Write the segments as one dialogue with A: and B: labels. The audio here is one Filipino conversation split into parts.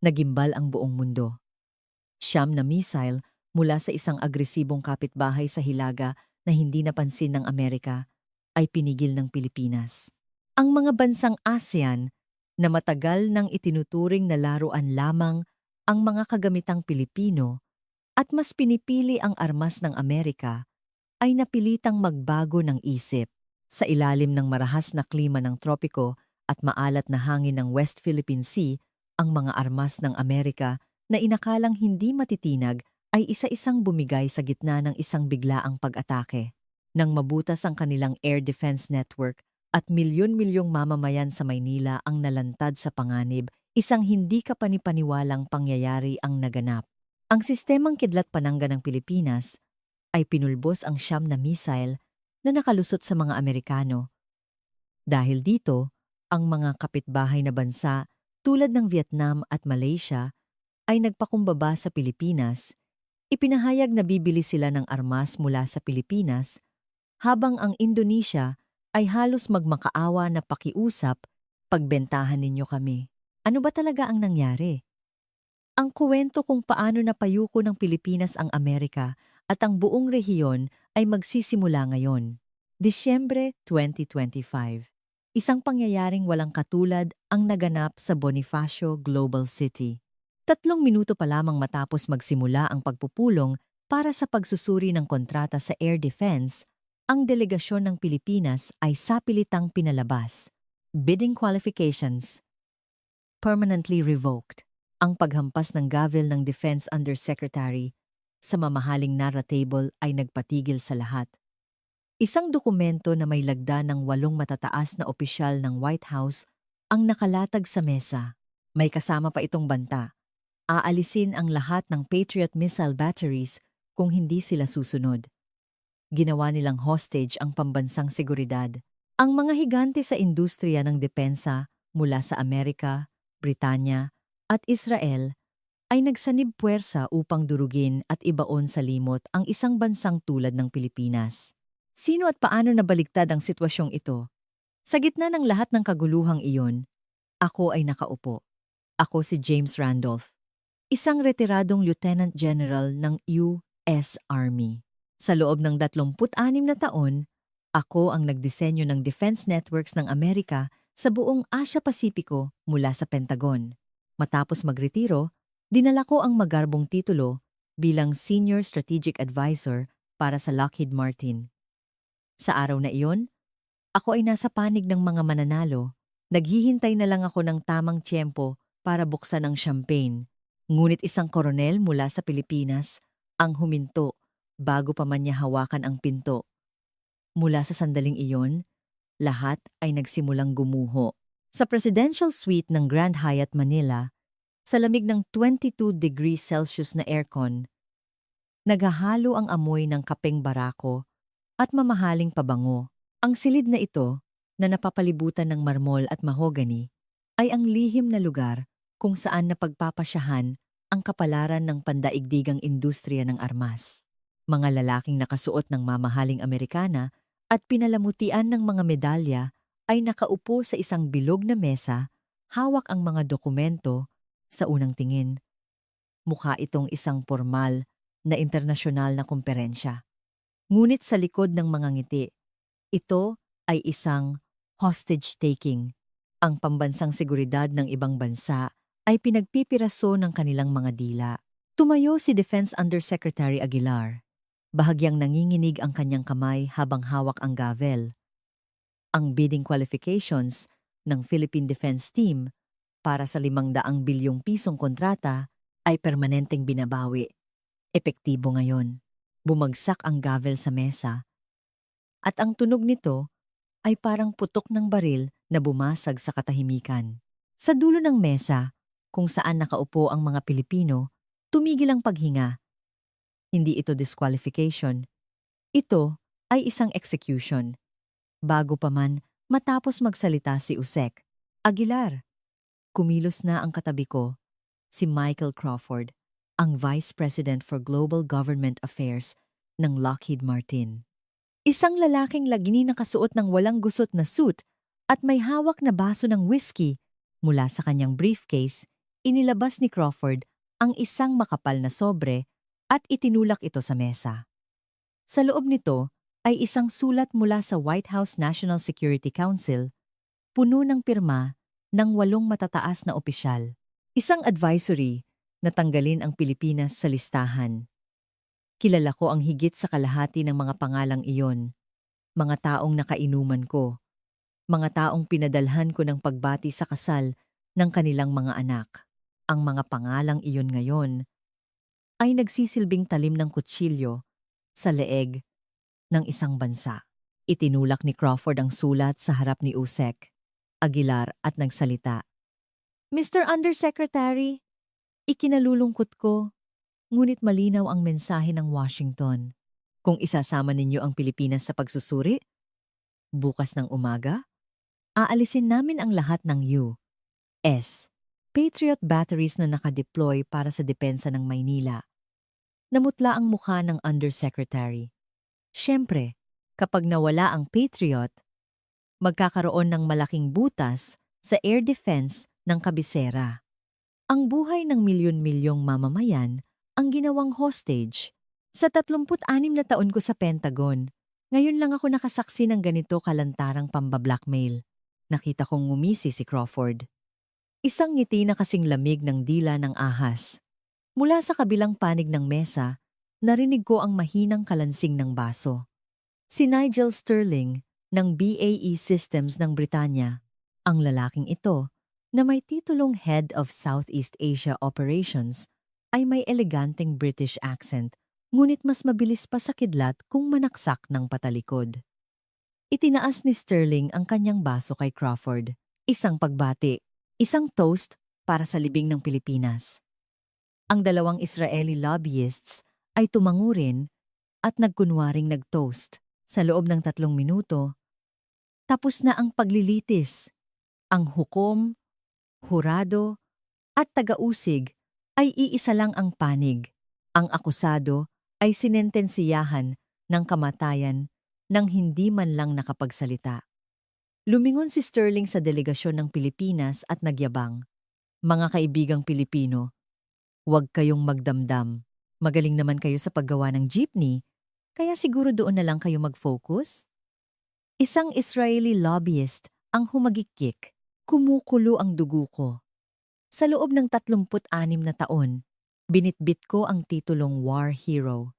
A: Nagimbal ang buong mundo. Siyam na missile mula sa isang agresibong kapitbahay sa Hilaga na hindi napansin ng Amerika ay pinigil ng Pilipinas. Ang mga bansang ASEAN na matagal nang itinuturing na laruan lamang ang mga kagamitang Pilipino at mas pinipili ang armas ng Amerika ay napilitang magbago ng isip. Sa ilalim ng marahas na klima ng tropiko at maalat na hangin ng West Philippine Sea, ang mga armas ng Amerika na inakalang hindi matitinag ay isa-isang bumigay sa gitna ng isang biglaang pag-atake. Nang mabutas ang kanilang air defense network at milyon-milyong mamamayan sa Maynila ang nalantad sa panganib, isang hindi kapanipaniwalang pangyayari ang naganap. Ang sistemang kidlat panangga ng Pilipinas ay pinulbos ang siyam na missile na nakalusot sa mga Amerikano. Dahil dito, ang mga kapitbahay na bansa tulad ng Vietnam at Malaysia ay nagpakumbaba sa Pilipinas, ipinahayag na bibili sila ng armas mula sa Pilipinas, habang ang Indonesia ay halos magmakaawa na pakiusap, pagbentahan ninyo kami. Ano ba talaga ang nangyari? Ang kuwento kung paano napayuko ng Pilipinas ang Amerika at ang buong rehiyon ay magsisimula ngayon. Disyembre 2025. Isang pangyayaring walang katulad ang naganap sa Bonifacio Global City. 3 minuto pa lamang matapos magsimula ang pagpupulong para sa pagsusuri ng kontrata sa air defense, ang delegasyon ng Pilipinas ay sapilitang pinalabas. Bidding qualifications permanently revoked. Ang paghampas ng gavel ng Defense Undersecretary sa mamahaling narratable ay nagpatigil sa lahat. Isang dokumento na may lagda ng 8 matataas na opisyal ng White House ang nakalatag sa mesa. May kasama pa itong banta. Aalisin ang lahat ng Patriot missile batteries kung hindi sila susunod. Ginawa nilang hostage ang pambansang seguridad. Ang mga higante sa industriya ng depensa mula sa Amerika, Britanya at Israel ay nagsanib puwersa upang durugin at ibaon sa limot ang isang bansang tulad ng Pilipinas. Sino at paano nabaligtad ang sitwasyong ito? Sa gitna ng lahat ng kaguluhang iyon, ako ay nakaupo. Ako si James Randolph, isang retiradong Lieutenant General ng US Army. Sa loob ng 36 na taon, ako ang nagdisenyo ng defense networks ng Amerika sa buong Asia-Pasipiko mula sa Pentagon. Matapos magretiro, dinala ko ang magarbong titulo bilang Senior Strategic Advisor para sa Lockheed Martin. Sa araw na iyon, ako ay nasa panig ng mga mananalo. Naghihintay na lang ako ng tamang tiyempo para buksan ang champagne. Ngunit isang koronel mula sa Pilipinas ang huminto bago pa man niya hawakan ang pinto. Mula sa sandaling iyon, lahat ay nagsimulang gumuho. Sa Presidential Suite ng Grand Hyatt Manila, sa lamig ng 22 degrees Celsius na aircon, naghahalo ang amoy ng kapeng barako at mamahaling pabango. Ang silid na ito, na napapalibutan ng marmol at mahogany, ay ang lihim na lugar kung saan napagpapasyahan ang kapalaran ng pandaigdigang industriya ng armas. Mga lalaking nakasuot ng mamahaling Amerikana at pinalamutian ng mga medalya ay nakaupo sa isang bilog na mesa, hawak ang mga dokumento. Sa unang tingin, mukha itong isang formal na internasyonal na komperensya. Ngunit sa likod ng mga ngiti, ito ay isang hostage-taking. Ang pambansang seguridad ng ibang bansa ay pinagpipiraso ng kanilang mga dila. Tumayo si Defense Undersecretary Aguilar. Bahagyang nanginginig ang kanyang kamay habang hawak ang gavel. Ang bidding qualifications ng Philippine Defense Team para sa 500 bilyong pisong kontrata ay permanenteng binabawi. Epektibo ngayon. Bumagsak ang gavel sa mesa at ang tunog nito ay parang putok ng baril na bumasag sa katahimikan. Sa dulo ng mesa, kung saan nakaupo ang mga Pilipino, tumigil ang paghinga. Hindi ito disqualification. Ito ay isang execution. Bago pa man matapos magsalita si Usek Aguilar, kumilos na ang katabi ko, si Michael Crawford, ang Vice President for Global Government Affairs ng Lockheed Martin. Isang lalaking lagini nakasuot ng walang gusot na suit at may hawak na baso ng whiskey. Mula sa kanyang briefcase, Inilabas ni Crawford ang isang makapal na sobre at itinulak ito sa mesa. Sa loob nito ay isang sulat mula sa White House National Security Council, puno ng pirma ng 8 matataas na opisyal. Isang advisory na tanggalin ang Pilipinas sa listahan. Kilala ko ang higit sa kalahati ng mga pangalang iyon, mga taong nakainuman ko, mga taong pinadalhan ko ng pagbati sa kasal ng kanilang mga anak. Ang mga pangalang iyon ngayon ay nagsisilbing talim ng kutsilyo sa leeg ng isang bansa. Itinulak ni Crawford ang sulat sa harap ni Usek, Aguilar at nagsalita. Mr. Undersecretary, ikinalulungkot ko, ngunit malinaw ang mensahe ng Washington. Kung isasama ninyo ang Pilipinas sa pagsusuri, bukas ng umaga, aalisin namin ang lahat ng U.S. Patriot batteries na nakadeploy para sa depensa ng Maynila. Namutla ang mukha ng Undersecretary. Siyempre, kapag nawala ang Patriot, magkakaroon ng malaking butas sa air defense ng kabisera. Ang buhay ng milyon-milyong mamamayan ang ginawang hostage. Sa 36 na taon ko sa Pentagon, ngayon lang ako nakasaksi ng ganito kalantarang pambablackmail. Nakita kong ngumisi si Crawford. Isang ngiti na kasing lamig ng dila ng ahas. Mula sa kabilang panig ng mesa, narinig ko ang mahinang kalansing ng baso. Si Nigel Sterling ng BAE Systems ng Britanya, ang lalaking ito na may titulong Head of Southeast Asia Operations ay may eleganteng British accent, ngunit mas mabilis pa sa kidlat kung manaksak ng patalikod. Itinaas ni Sterling ang kanyang baso kay Crawford, isang pagbati. Isang toast para sa libing ng Pilipinas. Ang dalawang Israeli lobbyists ay tumango rin at nagkunwaring nag-toast. Sa loob ng 3 minuto, tapos na ang paglilitis. Ang hukom, hurado, at taga-usig ay iisa lang ang panig. Ang akusado ay sinentensiyahan ng kamatayan nang hindi man lang nakapagsalita. Lumingon si Sterling sa delegasyon ng Pilipinas at nagyabang. Mga kaibigang Pilipino, huwag kayong magdamdam. Magaling naman kayo sa paggawa ng jeepney, kaya siguro doon na lang kayo mag-focus? Isang Israeli lobbyist ang humagikik. Kumukulo ang dugo ko. Sa loob ng 36 na taon, binitbit ko ang titulong war hero.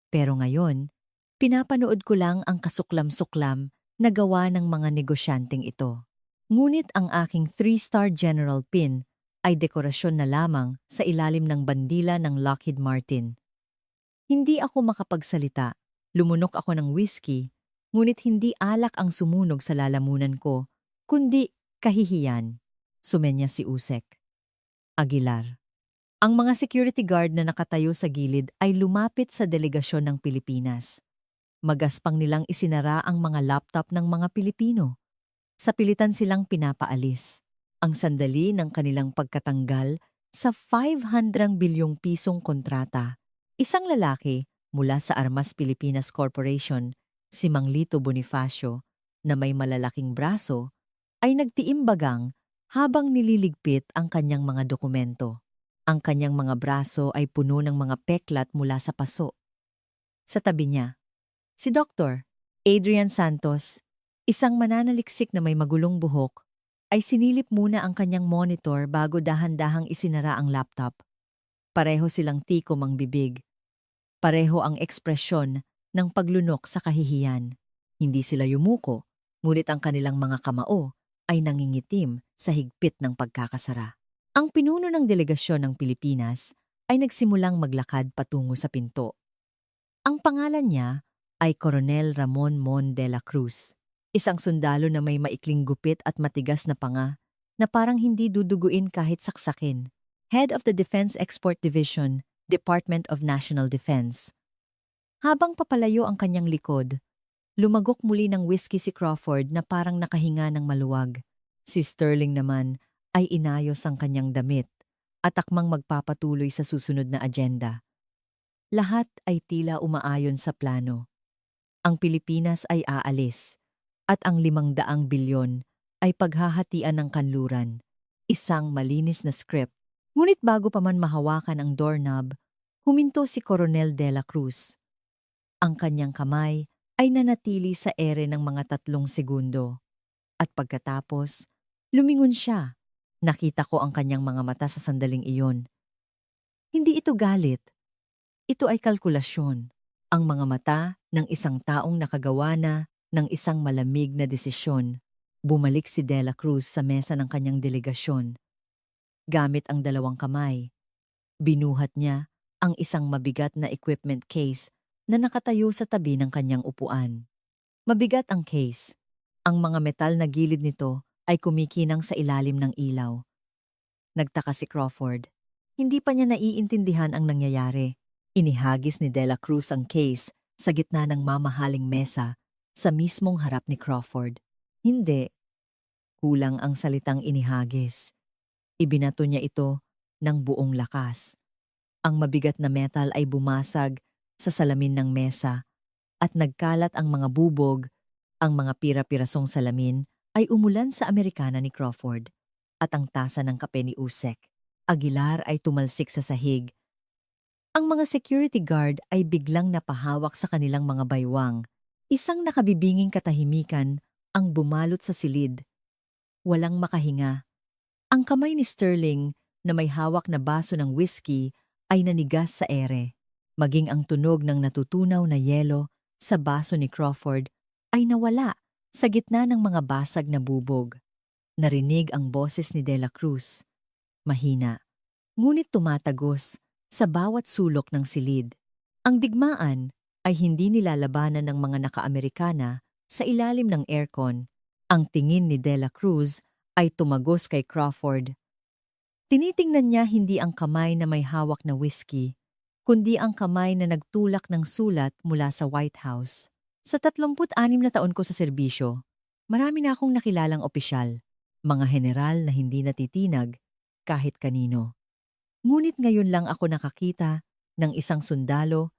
A: Pero ngayon, pinapanood ko lang ang kasuklam-suklam na gawa ng mga negosyanteng ito. Ngunit ang aking 3-star general pin ay dekorasyon na lamang sa ilalim ng bandila ng Lockheed Martin. Hindi ako makapagsalita, lumunok ako ng whiskey, ngunit hindi alak ang sumunog sa lalamunan ko, kundi kahihiyan. Sumenya si Usek. Aguilar. Ang mga security guard na nakatayo sa gilid ay lumapit sa delegasyon ng Pilipinas. Magaspang nilang isinara ang mga laptop ng mga Pilipino. Sa pilitan silang pinapaalis. Ang sandali ng kanilang pagkatanggal sa 500 bilyong pisong kontrata. Isang lalaki mula sa Armas Pilipinas Corporation, si Mang Lito Bonifacio, na may malalaking braso, ay nagtiimbagang habang nililigpit ang kanyang mga dokumento. Ang kanyang mga braso ay puno ng mga peklat mula sa paso. Sa tabi niya, si Dr. Adrian Santos, isang mananaliksik na may magulong buhok, ay sinilip muna ang kanyang monitor bago dahan-dahang isinara ang laptop. Pareho silang tikom ang bibig. Pareho ang ekspresyon ng paglunok sa kahihiyan. Hindi sila yumuko, ngunit ang kanilang mga kamao ay nangingitim sa higpit ng pagkakasara. Ang pinuno ng delegasyon ng Pilipinas ay nagsimulang maglakad patungo sa pinto. Ang pangalan niya ay Coronel Ramon Mon de la Cruz, isang sundalo na may maikling gupit at matigas na panga na parang hindi duduguin kahit saksakin. Head of the Defense Export Division, Department of National Defense. Habang papalayo ang kanyang likod, lumagok muli ng whiskey si Crawford na parang nakahinga ng maluwag. Si Sterling naman ay inayos ang kanyang damit at akmang magpapatuloy sa susunod na agenda. Lahat ay tila umaayon sa plano. Ang Pilipinas ay aalis at ang 500 bilyon ay paghahatian ng kanluran. Isang malinis na script Ngunit bago pa man mahawakan ang doorknob, huminto si Coronel de la Cruz. Ang kanyang kamay ay nanatili sa ere ng mga 3 segundo. At pagkatapos, lumingon siya. Nakita ko ang kanyang mga mata sa sandaling iyon. Hindi ito galit. Ito ay kalkulasyon. Ang mga mata ng isang taong nakagawa na ng isang malamig na desisyon. Bumalik si De La Cruz sa mesa ng kanyang delegasyon. Gamit ang 2 kamay, binuhat niya ang isang mabigat na equipment case na nakatayo sa tabi ng kanyang upuan. Mabigat ang case. Ang mga metal na gilid nito ay kumikinang sa ilalim ng ilaw. Nagtaka si Crawford. Hindi pa niya naiintindihan ang nangyayari. Inihagis ni De La Cruz ang case sa gitna ng mamahaling mesa sa mismong harap ni Crawford. Hindi. Kulang ang salitang inihagis. Ibinato niya ito ng buong lakas. Ang mabigat na metal ay bumasag sa salamin ng mesa at nagkalat ang mga bubog. Ang mga pira-pirasong salamin ay umulan sa Amerikana ni Crawford at ang tasa ng kape ni Usek. Aguilar ay tumalsik sa sahig. Ang mga security guard ay biglang napahawak sa kanilang mga baywang. Isang nakabibinging katahimikan ang bumalot sa silid. Walang makahinga. Ang kamay ni Sterling na may hawak na baso ng whiskey ay nanigas sa ere. Maging ang tunog ng natutunaw na yelo sa baso ni Crawford ay nawala sa gitna ng mga basag na bubog. Narinig ang boses ni De La Cruz. Mahina, ngunit tumatagos sa bawat sulok ng silid. Ang digmaan ay hindi nilalabanan ng mga naka-Amerikana sa ilalim ng aircon. Ang tingin ni De La Cruz ay tumagos kay Crawford. Tinitingnan niya hindi ang kamay na may hawak na whiskey, kundi ang kamay na nagtulak ng sulat mula sa White House. Sa 36 na taon ko sa serbisyo, marami na akong nakilalang opisyal, mga general na hindi natitinag kahit kanino. Ngunit ngayon lang ako nakakita ng isang sundalo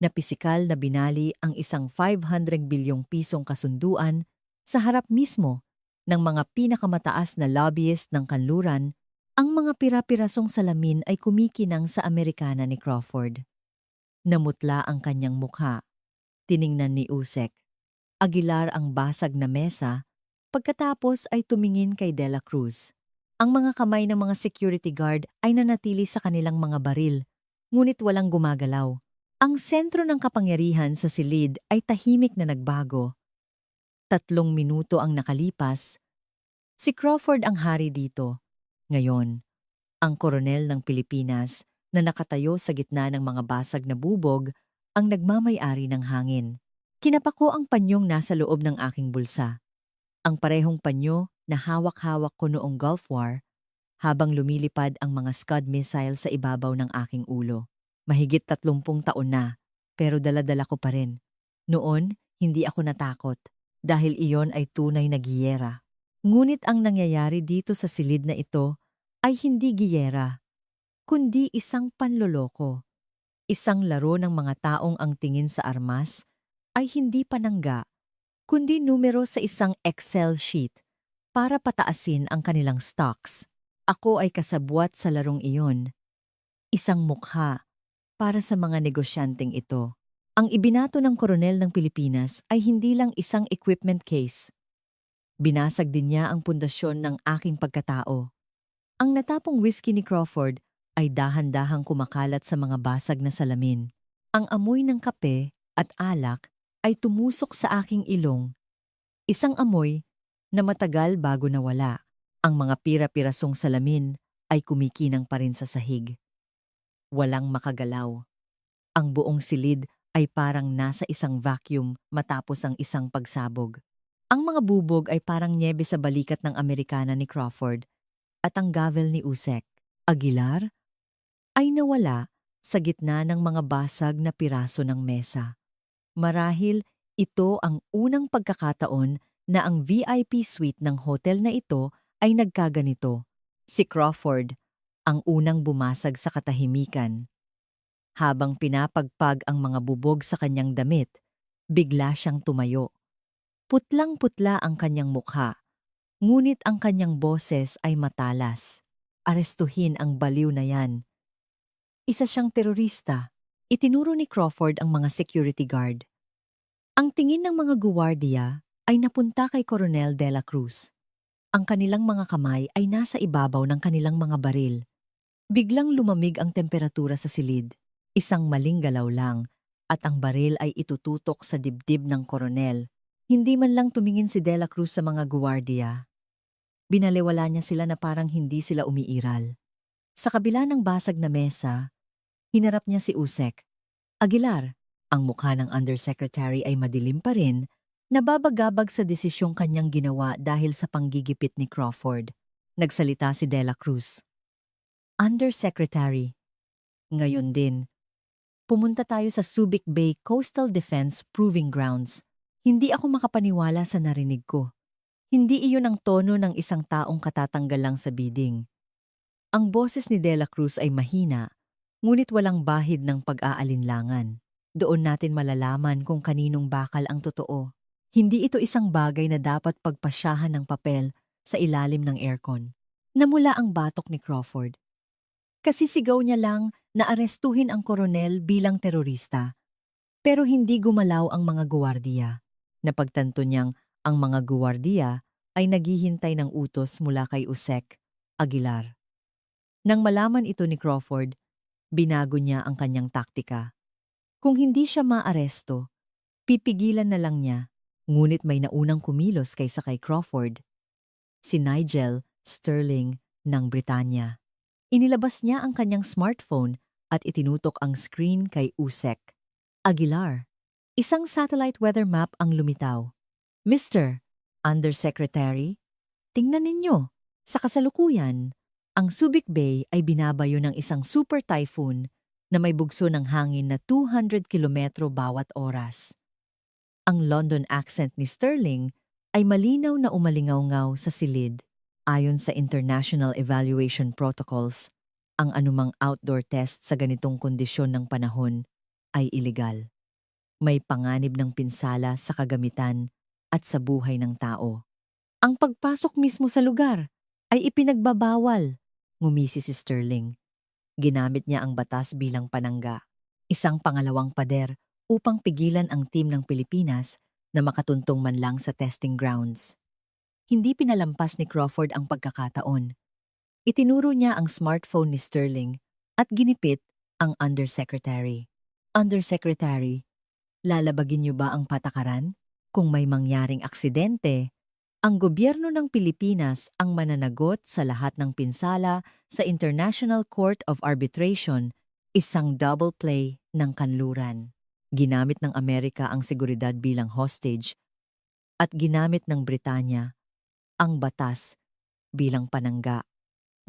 A: na pisikal na binali ang isang 500 bilyong pisong kasunduan sa harap mismo ng mga pinakamataas na lobbyist ng kanluran. Ang mga pira-pirasong salamin ay kumikinang sa Amerikana ni Crawford. Namutla ang kanyang mukha. Tiningnan ni Usek. Aguilar ang basag na mesa, pagkatapos ay tumingin kay De La Cruz. Ang mga kamay ng mga security guard ay nanatili sa kanilang mga baril, ngunit walang gumagalaw. Ang sentro ng kapangyarihan sa silid ay tahimik na nagbago. 3 minuto ang nakalipas. Si Crawford ang hari dito. Ngayon, ang koronel ng Pilipinas na nakatayo sa gitna ng mga basag na bubog ang nagmamay-ari ng hangin. Kinapako ang panyong nasa loob ng aking bulsa. Ang parehong panyo na hawak-hawak ko noong Gulf War habang lumilipad ang mga Scud missile sa ibabaw ng aking ulo. Mahigit 30 taon na, pero dala-dala ko pa rin. Noon, hindi ako natakot dahil iyon ay tunay na giyera. Ngunit ang nangyayari dito sa silid na ito ay hindi giyera, kundi isang panloloko. Isang laro ng mga taong ang tingin sa armas ay hindi panangga, kundi numero sa isang Excel sheet para pataasin ang kanilang stocks. Ako ay kasabwat sa larong iyon. Isang mukha para sa mga negosyanteng ito. Ang ibinato ng koronel ng Pilipinas ay hindi lang isang equipment case. Binasag din niya ang pundasyon ng aking pagkatao. Ang natapong whiskey ni Crawford ay dahan-dahang kumakalat sa mga basag na salamin. Ang amoy ng kape at alak ay tumusok sa aking ilong. Isang amoy na matagal bago nawala. Ang mga pira-pirasong salamin ay kumikinang pa rin sa sahig. Walang makagalaw. Ang buong silid ay parang nasa isang vacuum matapos ang isang pagsabog. Ang mga bubog ay parang nyebe sa balikat ng Amerikana ni Crawford at ang gavel ni Usek. Aguilar ay nawala sa gitna ng mga basag na piraso ng mesa. Marahil ito ang unang pagkakataon na ang VIP suite ng hotel na ito ay nagkaganito. Si Crawford, ang unang bumasag sa katahimikan. Habang pinapagpag ang mga bubog sa kanyang damit, bigla siyang tumayo. Putlang-putla ang kanyang mukha, ngunit ang kanyang boses ay matalas. arestuhin ang baliw na yan. Isa siyang terorista. Itinuro ni Crawford ang mga security guard. Ang tingin ng mga guwardiya ay napunta kay Coronel De La Cruz. Ang kanilang mga kamay ay nasa ibabaw ng kanilang mga baril. Biglang lumamig ang temperatura sa silid. Isang maling galaw lang at ang baril ay itututok sa dibdib ng koronel. Hindi man lang tumingin si De La Cruz sa mga guwardiya. Binaliwala niya sila na parang hindi sila umiiral. Sa kabila ng basag na mesa, hinarap niya si Usek. Aguilar, ang mukha ng undersecretary ay madilim pa rin, nababagabag sa desisyong kanyang ginawa dahil sa panggigipit ni Crawford. Nagsalita si De La Cruz. Undersecretary, ngayon din, pumunta tayo sa Subic Bay Coastal Defense Proving Grounds. Hindi ako makapaniwala sa narinig ko. Hindi iyon ang tono ng isang taong katatanggal lang sa bidding. Ang boses ni De La Cruz ay mahina, ngunit walang bahid ng pag-aalinlangan. Doon natin malalaman kung kaninong bakal ang totoo. Hindi ito isang bagay na dapat pagpasyahan ng papel sa ilalim ng aircon. Namula ang batok ni Crawford. Kasi sigaw niya lang na arestuhin ang koronel bilang terorista. Pero hindi gumalaw ang mga guwardiya. Napagtanto niyang ang mga guwardiya ay naghihintay ng utos mula kay Usek Aguilar. Nang malaman ito ni Crawford, binago niya ang kanyang taktika. Kung hindi siya maaresto, pipigilan na lang niya, ngunit may naunang kumilos kaysa kay Crawford. Si Nigel Sterling ng Britanya. Inilabas niya ang kanyang smartphone at itinutok ang screen kay Usek Aguilar. Isang satellite weather map ang lumitaw. Mr. Undersecretary, tingnan ninyo. Sa kasalukuyan, ang Subic Bay ay binabayo ng isang super typhoon na may bugso ng hangin na 200 kilometro bawat oras. Ang London accent ni Sterling ay malinaw na umalingaw-ngaw sa silid. Ayon sa International Evaluation Protocols, ang anumang outdoor test sa ganitong kondisyon ng panahon ay iligal. May panganib ng pinsala sa kagamitan at sa buhay ng tao. Ang pagpasok mismo sa lugar ay ipinagbabawal, ngumisi si Sterling. Ginamit niya ang batas bilang panangga, isang pangalawang pader upang pigilan ang team ng Pilipinas na makatuntong man lang sa testing grounds. Hindi pinalampas ni Crawford ang pagkakataon. Itinuro niya ang smartphone ni Sterling at ginipit ang undersecretary. Undersecretary, lalabagin niyo ba ang patakaran? Kung may mangyaring aksidente, ang gobyerno ng Pilipinas ang mananagot sa lahat ng pinsala sa International Court of Arbitration, isang double play ng kanluran. Ginamit ng Amerika ang seguridad bilang hostage at ginamit ng Britanya ang batas bilang panangga.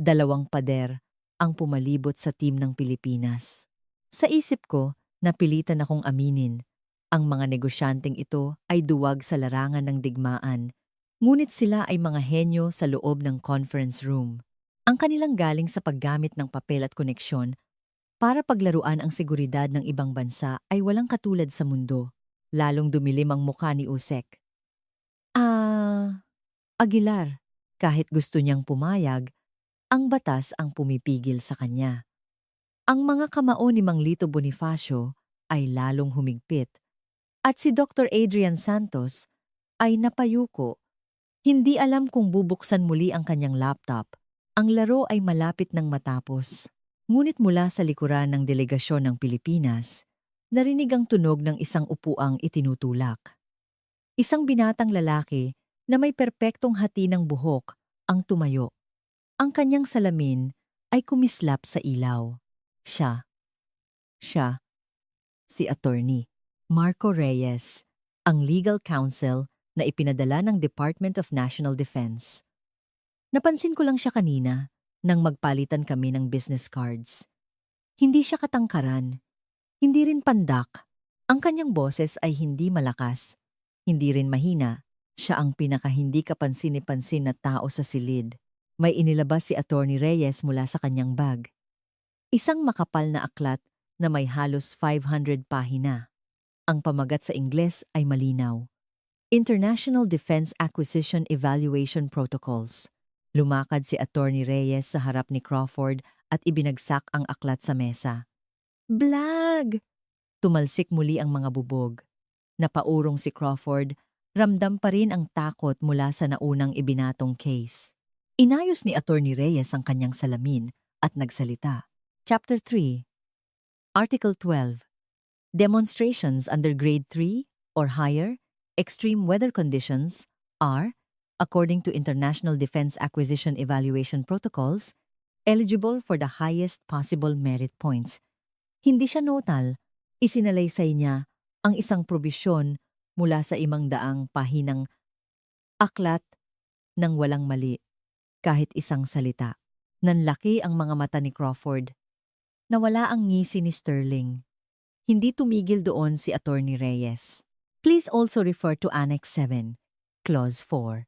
A: Dalawang pader ang pumalibot sa team ng Pilipinas. Sa isip ko, napilitan akong aminin. Ang mga negosyanteng ito ay duwag sa larangan ng digmaan, ngunit sila ay mga henyo sa loob ng conference room. Ang kanilang galing sa paggamit ng papel at koneksyon para paglaruan ang seguridad ng ibang bansa ay walang katulad sa mundo. Lalong dumilim ang mukha ni Usek. Aguilar, kahit gusto niyang pumayag, ang batas ang pumipigil sa kanya. Ang mga kamao ni Mang Lito Bonifacio ay lalong humigpit at si Dr. Adrian Santos ay napayuko. Hindi alam kung bubuksan muli ang kanyang laptop. Ang laro ay malapit ng matapos. Ngunit mula sa likuran ng delegasyon ng Pilipinas, narinig ang tunog ng isang upuang itinutulak. Isang binatang lalaki na may perpektong hati ng buhok ang tumayo. Ang kanyang salamin ay kumislap sa ilaw. Siya, si Attorney Marco Reyes, ang legal counsel na ipinadala ng Department of National Defense. Napansin ko lang siya kanina nang magpalitan kami ng business cards. Hindi siya katangkaran, hindi rin pandak. Ang kanyang boses ay hindi malakas, hindi rin mahina. Siya ang pinakahindi kapansin-pansin na tao sa silid. May inilabas si Attorney Reyes mula sa kanyang bag. Isang makapal na aklat na may halos 500 pahina. Ang pamagat sa Ingles ay malinaw. International Defense Acquisition Evaluation Protocols. Lumakad si Attorney Reyes sa harap ni Crawford at ibinagsak ang aklat sa mesa. Blag! Tumalsik muli ang mga bubog. Napaurong si Crawford, ramdam pa rin ang takot mula sa naunang ibinatong case. Inayos ni Attorney Reyes ang kanyang salamin at nagsalita. Chapter 3, Article 12. Demonstrations under Grade 3 or higher, extreme weather conditions are, according to International Defense Acquisition Evaluation Protocols, eligible for the highest possible merit points. Hindi siya notal, isinalaysay niya ang isang probisyon mula sa 500 pahinang aklat ng walang mali, kahit isang salita. Nanlaki ang mga mata ni Crawford. Nawala ang ngisi ni Sterling. Hindi tumigil doon si Attorney Reyes. Please also refer to Annex 7, Clause 4.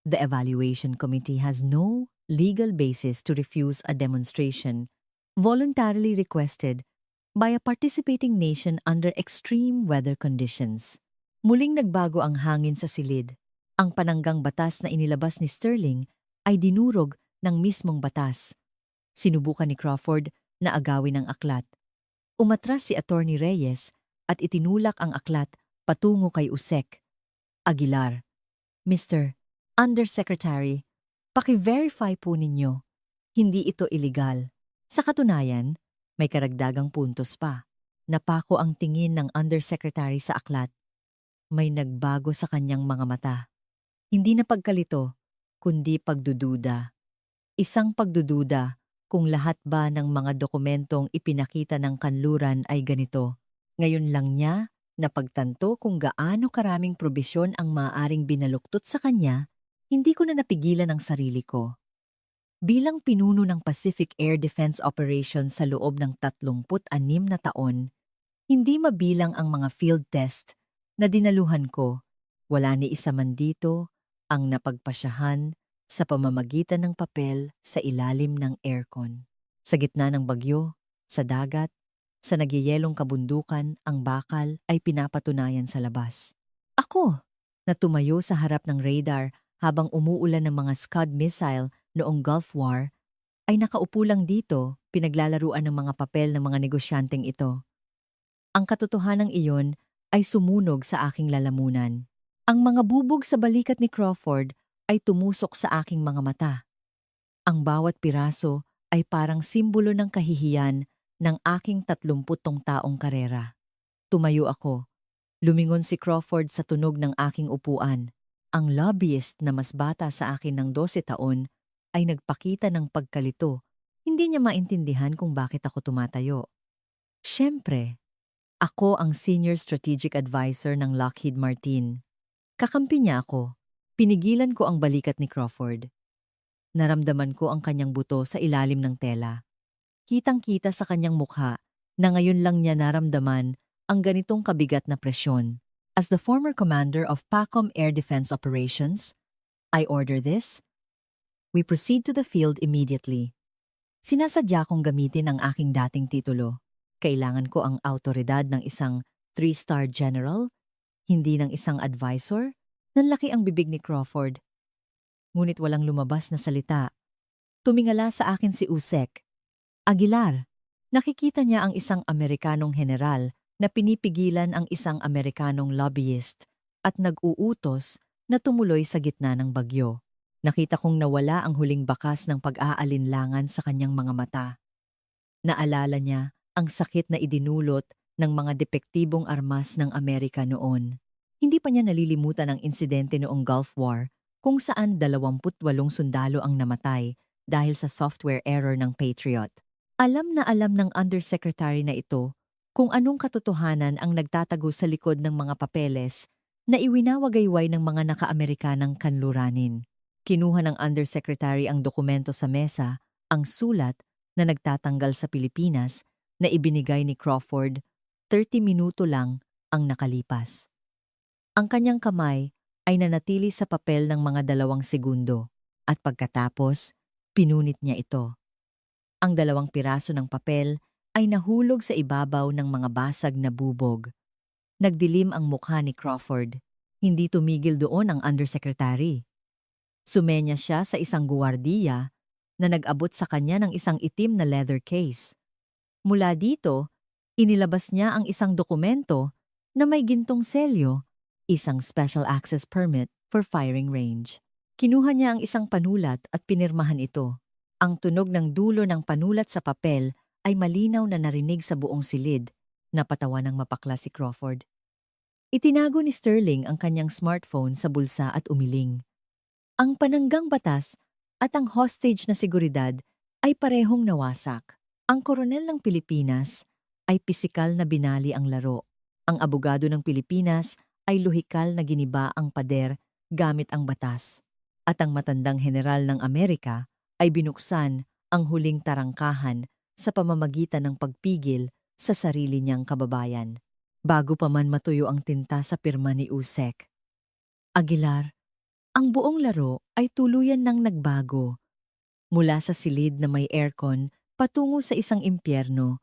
A: The Evaluation Committee has no legal basis to refuse a demonstration voluntarily requested by a participating nation under extreme weather conditions. Muling nagbago ang hangin sa silid. Ang pananggang batas na inilabas ni Sterling ay dinurog ng mismong batas. Sinubukan ni Crawford na agawin ang aklat. Umatras si Attorney Reyes at itinulak ang aklat patungo kay Usek. Aguilar, Mr. Undersecretary, paki-verify po ninyo. Hindi ito illegal. Sa katunayan, may karagdagang puntos pa. Napako ang tingin ng Undersecretary sa aklat. May nagbago sa kanyang mga mata. Hindi na pagkalito, kundi pagdududa. Isang pagdududa kung lahat ba ng mga dokumentong ipinakita ng kanluran ay ganito. Ngayon lang niya napagtanto kung gaano karaming probisyon ang maaaring binaluktot sa kanya, hindi ko na napigilan ang sarili ko. Bilang pinuno ng Pacific Air Defense Operations sa loob ng 36 na taon, hindi mabilang ang mga field test na dinaluhan ko. Wala ni isa man dito ang napagpasyahan sa pamamagitan ng papel sa ilalim ng aircon. Sa gitna ng bagyo, sa dagat, sa nagyayelong kabundukan, ang bakal ay pinapatunayan sa labas. Ako, na tumayo sa harap ng radar habang umuulan ng mga Scud missile noong Gulf War, ay nakaupo lang dito, pinaglalaruan ng mga papel ng mga negosyanteng ito. Ang katotohanan iyon ay sumunog sa aking lalamunan. Ang mga bubog sa balikat ni Crawford ay tumusok sa aking mga mata. Ang bawat piraso ay parang simbolo ng kahihiyan ng aking 30 taong karera. Tumayo ako. Lumingon si Crawford sa tunog ng aking upuan. Ang lobbyist na mas bata sa akin ng 12 taon ay nagpakita ng pagkalito. Hindi niya maintindihan kung bakit ako tumatayo. Siyempre, ako ang Senior Strategic Advisor ng Lockheed Martin. Kakampi niya ako. Pinigilan ko ang balikat ni Crawford. Naramdaman ko ang kanyang buto sa ilalim ng tela. Kitang-kita sa kanyang mukha na ngayon lang niya naramdaman ang ganitong kabigat na presyon. As the former commander of PACOM Air Defense Operations, I order this. We proceed to the field immediately. Sinasadya kong gamitin ang aking dating titulo. Kailangan ko ang awtoridad ng isang 3-star general, hindi ng isang advisor. Nanlaki ang bibig ni Crawford. Ngunit walang lumabas na salita. Tumingala sa akin si Usek. Aguilar, nakikita niya ang isang Amerikanong general na pinipigilan ang isang Amerikanong lobbyist at nag-uutos na tumuloy sa gitna ng bagyo. Nakita kong nawala ang huling bakas ng pag-aalinlangan sa kanyang mga mata. Naalala niya ang sakit na idinulot ng mga depektibong armas ng Amerika noon. Hindi pa niya nalilimutan ang insidente noong Gulf War kung saan 28 sundalo ang namatay dahil sa software error ng Patriot. Alam na alam ng Undersecretary na ito kung anong katotohanan ang nagtatago sa likod ng mga papeles na iwinawagayway ng mga naka-Amerikanang kanluranin. Kinuha ng Undersecretary ang dokumento sa mesa, ang sulat na nagtatanggal sa Pilipinas na ibinigay ni Crawford 30 minuto lang ang nakalipas. Ang kanyang kamay ay nanatili sa papel ng mga 2 segundo at pagkatapos, pinunit niya ito. Ang 2 piraso ng papel ay nahulog sa ibabaw ng mga basag na bubog. Nagdilim ang mukha ni Crawford. Hindi tumigil doon ang Undersecretary. Sumenya siya sa isang guwardiya na nag-abot sa kanya ng isang itim na leather case. Mula dito, inilabas niya ang isang dokumento na may gintong selyo, isang special access permit for firing range. Kinuha niya ang isang panulat at pinirmahan ito. Ang tunog ng dulo ng panulat sa papel ay malinaw na narinig sa buong silid. Napatawa ng mapakla si Crawford. Itinago ni Sterling ang kanyang smartphone sa bulsa at umiling. Ang pananggang batas at ang hostage na seguridad ay parehong nawasak. Ang koronel ng Pilipinas ay pisikal na binali ang laro. Ang abogado ng Pilipinas ay lohikal na giniba ang pader gamit ang batas. At ang matandang general ng Amerika ay binuksan ang huling tarangkahan sa pamamagitan ng pagpigil sa sarili niyang kababayan. Bago pa man matuyo ang tinta sa pirma ni Usek. Aguilar, ang buong laro ay tuluyan ng nagbago. Mula sa silid na may aircon patungo sa isang impyerno,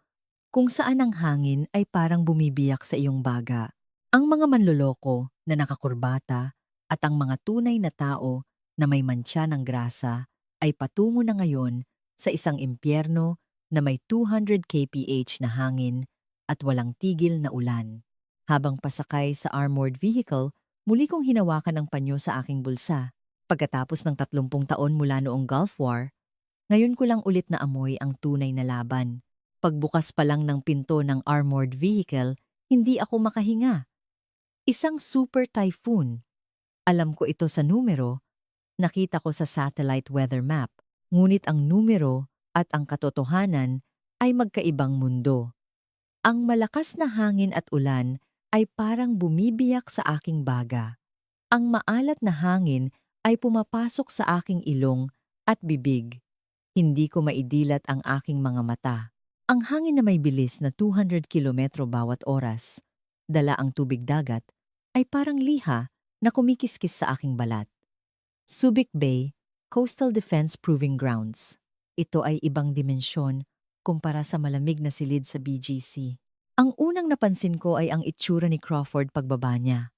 A: kung saan ang hangin ay parang bumibiyak sa iyong baga. Ang mga manloloko na nakakurbata at ang mga tunay na tao na may mantsa ng grasa ay patungo na ngayon sa isang impyerno na may 200 kph na hangin at walang tigil na ulan. Habang pasakay sa armored vehicle, muli kong hinawakan ang panyo sa aking bulsa. Pagkatapos ng 30 taon mula noong Gulf War, ngayon ko lang ulit na amoy ang tunay na laban. Pagbukas pa lang ng pinto ng armored vehicle, hindi ako makahinga. Isang super typhoon. Alam ko ito sa numero, nakita ko sa satellite weather map. Ngunit ang numero at ang katotohanan ay magkaibang mundo. Ang malakas na hangin at ulan ay parang bumibiyak sa aking baga. Ang maalat na hangin ay pumapasok sa aking ilong at bibig. Hindi ko maidilat ang aking mga mata. Ang hangin na may bilis na 200 kilometro bawat oras, dala ang tubig dagat, ay parang liha na kumikiskis sa aking balat. Subic Bay, Coastal Defense Proving Grounds. Ito ay ibang dimensyon kumpara sa malamig na silid sa BGC. Ang unang napansin ko ay ang itsura ni Crawford pagbaba niya.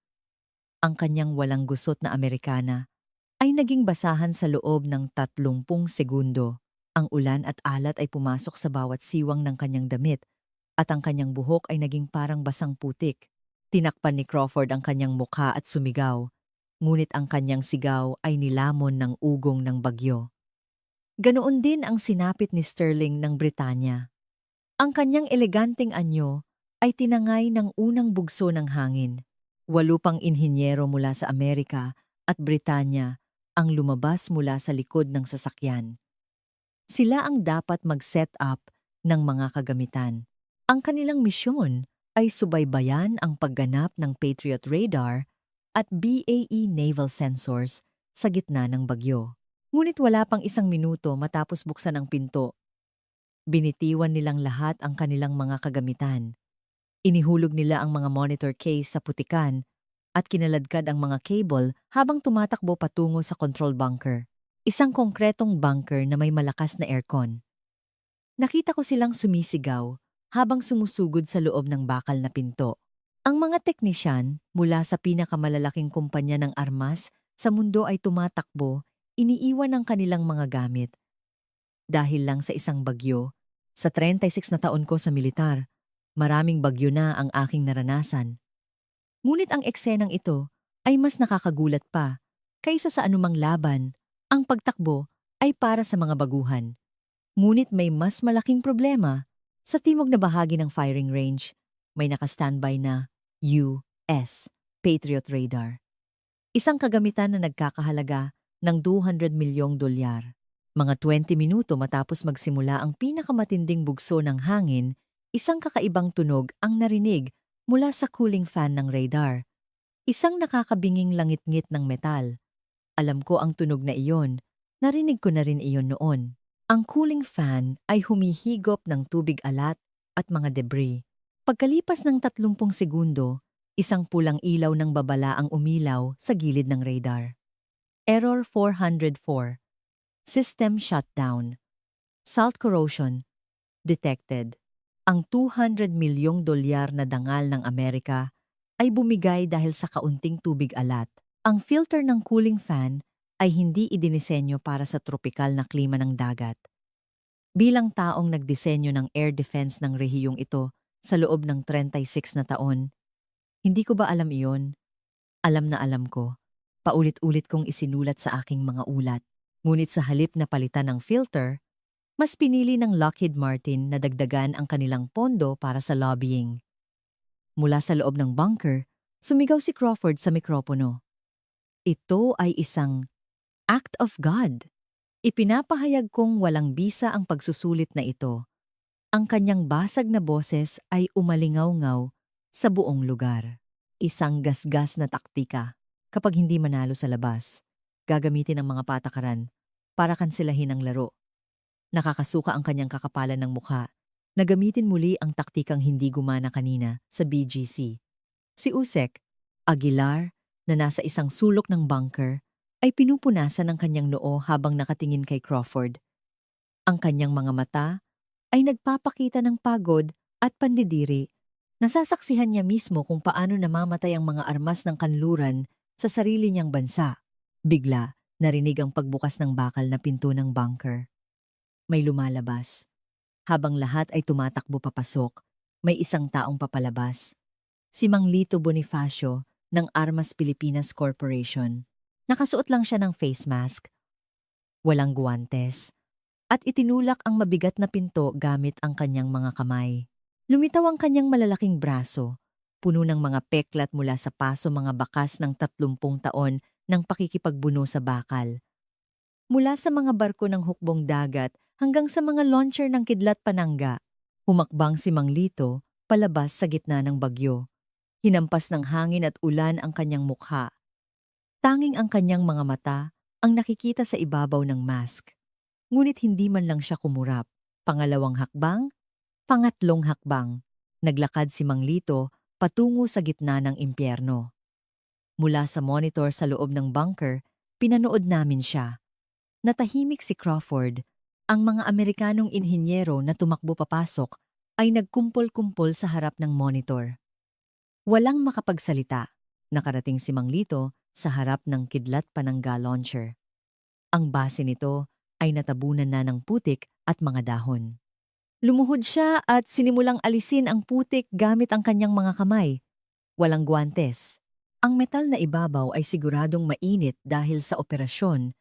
A: Ang kanyang walang gusot na Amerikana ay naging basahan sa loob ng 30 segundo. Ang ulan at alat ay pumasok sa bawat siwang ng kanyang damit at ang kanyang buhok ay naging parang basang putik. Tinakpan ni Crawford ang kanyang mukha at sumigaw, ngunit ang kanyang sigaw ay nilamon ng ugong ng bagyo. Ganoon din ang sinapit ni Sterling ng Britanya. Ang kanyang eleganteng anyo ay tinangay ng unang bugso ng hangin. 8 pang inhinyero mula sa Amerika at Britanya ang lumabas mula sa likod ng sasakyan. Sila ang dapat mag-set up ng mga kagamitan. Ang kanilang misyon ay subaybayan ang pagganap ng Patriot Radar at BAE naval sensors sa gitna ng bagyo. Ngunit wala pang 1 minuto matapos buksan ang pinto. Binitiwan nilang lahat ang kanilang mga kagamitan. Inihulog nila ang mga monitor case sa putikan at kinaladkad ang mga cable habang tumatakbo patungo sa control bunker. Isang konkretong bunker na may malakas na aircon. Nakita ko silang sumisigaw habang sumusugod sa loob ng bakal na pinto. Ang mga teknisyan mula sa pinakamalalaking kumpanya ng armas sa mundo ay tumatakbo, iniiwan ang kanilang mga gamit. Dahil lang sa isang bagyo, sa 36 na taon ko sa militar, maraming bagyo na ang aking naranasan. Ngunit ang eksenang ito ay mas nakakagulat pa kaysa sa anumang laban. Ang pagtakbo ay para sa mga baguhan. Ngunit may mas malaking problema. Sa timog na bahagi ng firing range, may naka-standby na US Patriot Radar. Isang kagamitan na nagkakahalaga ng $200 milyong. Mga 20 minuto matapos magsimula ang pinakamatinding bugso ng hangin, isang kakaibang tunog ang narinig mula sa cooling fan ng radar. Isang nakakabinging langit-ngit ng metal. Alam ko ang tunog na iyon, narinig ko na rin iyon noon. Ang cooling fan ay humihigop ng tubig alat at mga debris. Pagkalipas ng 30 segundo, isang pulang ilaw ng babala ang umilaw sa gilid ng radar. Error 404. System shutdown. Salt corrosion. Detected. Ang $200 milyong na dangal ng Amerika ay bumigay dahil sa kaunting tubig alat. Ang filter ng cooling fan ay hindi idinisenyo para sa tropikal na klima ng dagat. Bilang taong nagdisenyo ng air defense ng rehiyong ito sa loob ng 36 na taon, hindi ko ba alam iyon? Alam na alam ko. Paulit-ulit kong isinulat sa aking mga ulat. Ngunit sa halip na palitan ng filter, mas pinili ng Lockheed Martin na dagdagan ang kanilang pondo para sa lobbying. Mula sa loob ng bunker, sumigaw si Crawford sa mikropono. Ito ay isang act of God. Ipinapahayag kong walang bisa ang pagsusulit na ito. Ang kanyang basag na boses ay umalingaw-ngaw sa buong lugar. Isang gasgas na taktika. Kapag hindi manalo sa labas, gagamitin ang mga patakaran para kansilahin ang laro. Nakakasuka ang kanyang kakapalan ng mukha na gamitin muli ang taktikang hindi gumana kanina sa BGC. Si Usek, Aguilar, na nasa isang sulok ng bunker, ay pinupunasan ng kanyang noo habang nakatingin kay Crawford. Ang kanyang mga mata ay nagpapakita ng pagod at pandidiri. Nasasaksihan niya mismo kung paano namamatay ang mga armas ng kanluran sa sarili niyang bansa. Bigla, narinig ang pagbukas ng bakal na pinto ng bunker. May lumalabas. Habang lahat ay tumatakbo papasok, may isang taong papalabas. Si Mang Lito Bonifacio ng Armas Pilipinas Corporation. Nakasuot lang siya ng face mask, walang guwantes, at itinulak ang mabigat na pinto gamit ang kanyang mga kamay. Lumitaw ang kanyang malalaking braso, puno ng mga peklat mula sa paso mga bakas ng 30 taon ng pakikipagbuno sa bakal. Mula sa mga barko ng hukbong dagat hanggang sa mga launcher ng Kidlat Pananga, humakbang si Mang Lito palabas sa gitna ng bagyo. Hinampas ng hangin at ulan ang kanyang mukha. Tanging ang kanyang mga mata ang nakikita sa ibabaw ng mask. Ngunit hindi man lang siya kumurap. Pangalawang hakbang, pangatlong hakbang. Naglakad si Mang Lito patungo sa gitna ng impyerno. Mula sa monitor sa loob ng bunker, pinanood namin siya. Natahimik si Crawford. Ang mga Amerikanong inhinyero na tumakbo papasok ay nagkumpol-kumpol sa harap ng monitor. Walang makapagsalita. Nakarating si Mang Lito sa harap ng Kidlat Pananga launcher. Ang base nito ay natabunan na ng putik at mga dahon. Lumuhod siya at sinimulang alisin ang putik gamit ang kanyang mga kamay. Walang guwantes. Ang metal na ibabaw ay siguradong mainit dahil sa operasyon,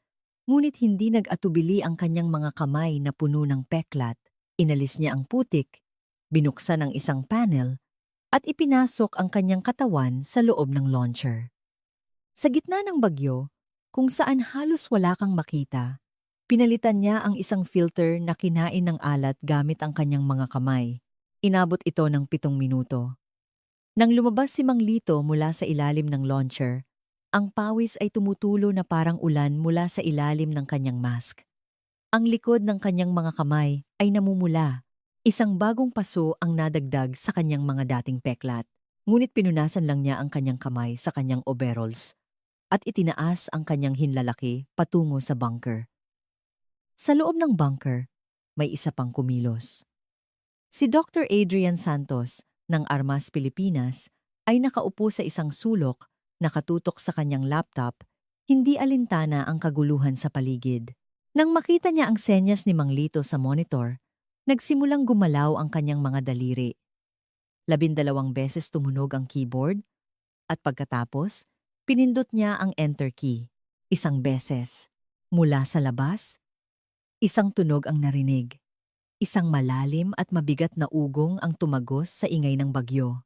A: ngunit hindi nag-atubili ang kanyang mga kamay na puno ng peklat. Inalis niya ang putik, binuksan ang isang panel, at ipinasok ang kanyang katawan sa loob ng launcher. Sa gitna ng bagyo, kung saan halos wala kang makita, pinalitan niya ang isang filter na kinain ng alat gamit ang kanyang mga kamay. Inabot ito ng 7 minuto. Nang lumabas si Mang Lito mula sa ilalim ng launcher, ang pawis ay tumutulo na parang ulan mula sa ilalim ng kanyang mask. Ang likod ng kanyang mga kamay ay namumula. Isang bagong paso ang nadagdag sa kanyang mga dating peklat. Ngunit pinunasan lang niya ang kanyang kamay sa kanyang overalls at itinaas ang kanyang hinlalaki patungo sa bunker. Sa loob ng bunker, may isa pang kumilos. Si Dr. Adrian Santos ng Armas Pilipinas ay nakaupo sa isang sulok, nakatutok sa kanyang laptop, hindi alintana ang kaguluhan sa paligid. Nang makita niya ang senyas ni Mang Lito sa monitor, nagsimulang gumalaw ang kanyang mga daliri. 12 beses tumunog ang keyboard at pagkatapos, pinindot niya ang enter key. 1 beses. Mula sa labas, isang tunog ang narinig. Isang malalim at mabigat na ugong ang tumagos sa ingay ng bagyo.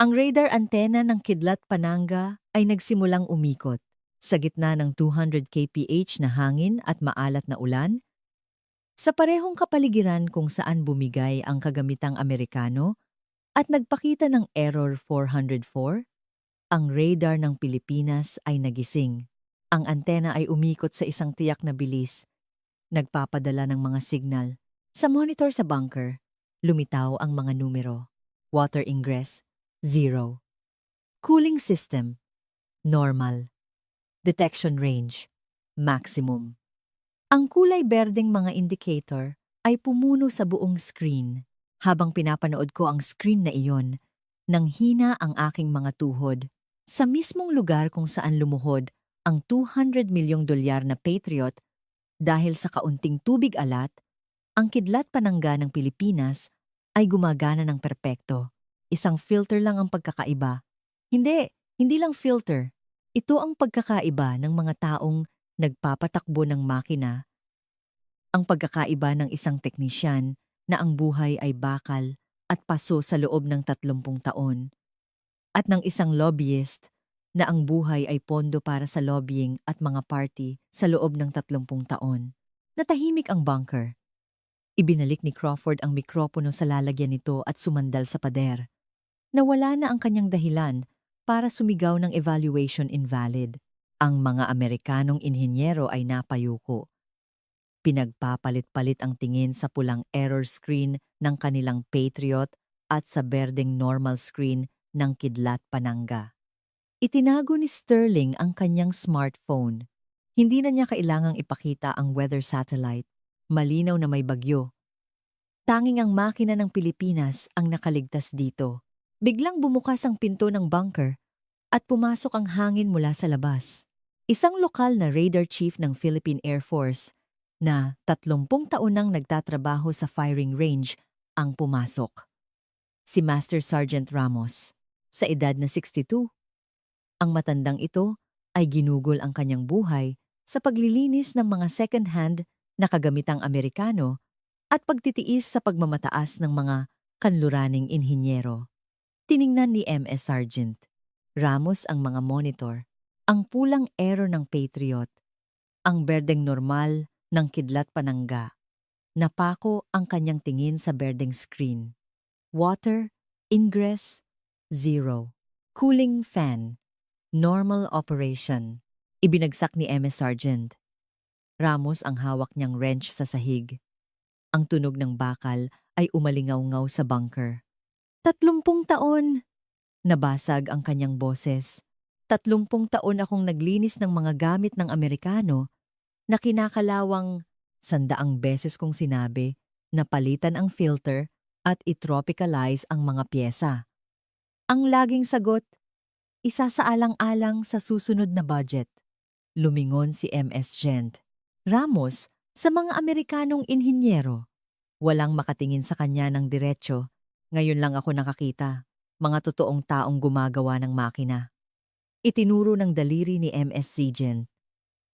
A: Ang radar antena ng Kidlat Pananga ay nagsimulang umikot. Sa gitna ng 200 kph na hangin at maalat na ulan, sa parehong kapaligiran kung saan bumigay ang kagamitang Amerikano at nagpakita ng Error 404, ang radar ng Pilipinas ay nagising. Ang antena ay umikot sa isang tiyak na bilis, nagpapadala ng mga signal. Sa monitor sa bunker, lumitaw ang mga numero. Water ingress, 0. Cooling system, normal. Detection range, maximum. Ang kulay berdeng mga indicator ay pumuno sa buong screen. Habang pinapanood ko ang screen na iyon, nanghina ang aking mga tuhod. Sa mismong lugar kung saan lumuhod ang $200 milyong na Patriot dahil sa kaunting tubig alat, ang kidlat panangga ng Pilipinas ay gumagana ng perpekto. Isang filter lang ang pagkakaiba. Hindi lang filter. Ito ang pagkakaiba ng mga taong nagpapatakbo ng makina, ang pagkakaiba ng isang teknisyan na ang buhay ay bakal at paso sa loob ng 30 taon, at ng isang lobbyist na ang buhay ay pondo para sa lobbying at mga party sa loob ng 30 taon. Natahimik ang bunker. Ibinalik ni Crawford ang mikropono sa lalagyan nito at sumandal sa pader. Nawala na ang kanyang dahilan para sumigaw ng evaluation invalid. Ang mga Amerikanong inhinyero ay napayuko. Pinagpapalit-palit ang tingin sa pulang error screen ng kanilang Patriot at sa berdeng normal screen ng kidlat panangga. Itinago ni Sterling ang kanyang smartphone. Hindi na niya kailangang ipakita ang weather satellite. Malinaw na may bagyo. Tanging ang makina ng Pilipinas ang nakaligtas dito. Biglang bumukas ang pinto ng bunker at pumasok ang hangin mula sa labas. Isang lokal na radar chief ng Philippine Air Force na 30 taon nang nagtatrabaho sa firing range ang pumasok. Si Master Sergeant Ramos, sa edad na 62. Ang matandang ito ay ginugol ang kanyang buhay sa paglilinis ng mga second-hand na kagamitang Amerikano at pagtitiis sa pagmamataas ng mga kanluraning inhinyero. Tiningnan ni MS Sergeant Ramos ang mga monitor, ang pulang error ng Patriot, ang berdeng normal ng kidlat panangga. Napako ang kanyang tingin sa berdeng screen. Water, ingress, 0. Cooling fan, normal operation. Ibinagsak ni MS Sergeant Ramos ang hawak niyang wrench sa sahig. Ang tunog ng bakal ay umalingaw-ngaw sa bunker. 30 taon! Nabasag ang kanyang boses. 30 taon akong naglinis ng mga gamit ng Amerikano na kinakalawang 100 beses kong sinabi na palitan ang filter at i-tropicalize ang mga pyesa. Ang laging sagot, isasaalang-alang sa susunod na budget. Lumingon si MS Gent Ramos sa mga Amerikanong inhinyero. Walang makatingin sa kanya ng diretso. Ngayon lang ako nakakita. Mga totoong taong gumagawa ng makina. Itinuro ng daliri ni MS Gent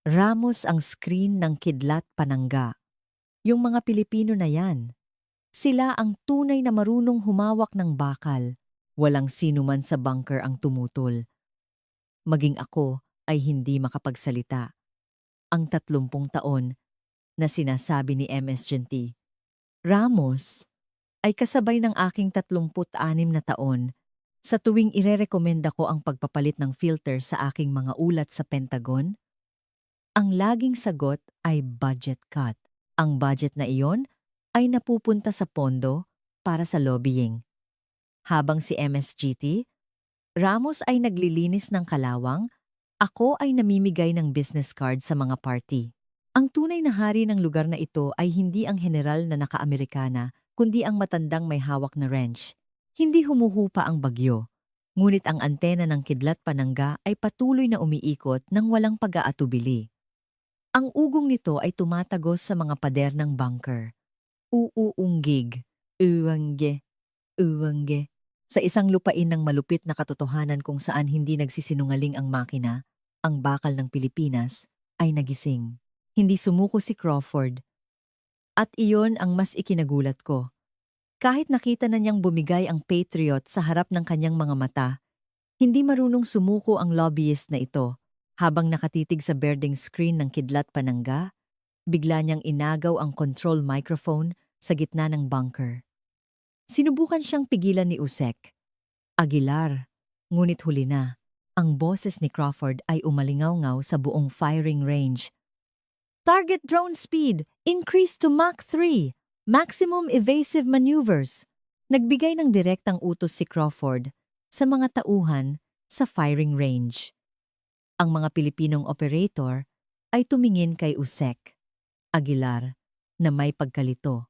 A: Ramos ang screen ng kidlat panangga. Yung mga Pilipino na yan. Sila ang tunay na marunong humawak ng bakal. Walang sino man sa bunker ang tumutol. Maging ako ay hindi makapagsalita. Ang 30 taon na sinasabi ni MS Genti Ramos ay kasabay ng aking 36 na taon sa tuwing irerekomenda ko ang pagpapalit ng filter sa aking mga ulat sa Pentagon. Ang laging sagot ay budget cut. Ang budget na iyon ay napupunta sa pondo para sa lobbying. Habang si MSGT, Ramos ay naglilinis ng kalawang, ako ay namimigay ng business card sa mga party. Ang tunay na hari ng lugar na ito ay hindi ang general na naka-Amerikana, kundi ang matandang may hawak na wrench. Hindi humuhupa ang bagyo, ngunit ang antena ng kidlat panangga ay patuloy na umiikot nang walang pag-aatubili. Ang ugong nito ay tumatagos sa mga pader ng bunker. Uuunggig, uwangge, uwangge. Sa isang lupain ng malupit na katotohanan kung saan hindi nagsisinungaling ang makina, ang bakal ng Pilipinas ay nagising. Hindi sumuko si Crawford. At iyon ang mas ikinagulat ko. Kahit nakita na niyang bumigay ang Patriot sa harap ng kanyang mga mata, hindi marunong sumuko ang lobbyist na ito. Habang nakatitig sa berdeng screen ng kidlat panangga, bigla niyang inagaw ang control microphone sa gitna ng bunker. Sinubukan siyang pigilan ni Usek Aguilar, ngunit huli na. Ang boses ni Crawford ay umalingaw-ngaw sa buong firing range. Target drone speed, increase to Mach 3, maximum evasive maneuvers. Nagbigay ng direktang utos si Crawford sa mga tauhan sa firing range. Ang mga Pilipinong operator ay tumingin kay Usek Aguilar na may pagkalito.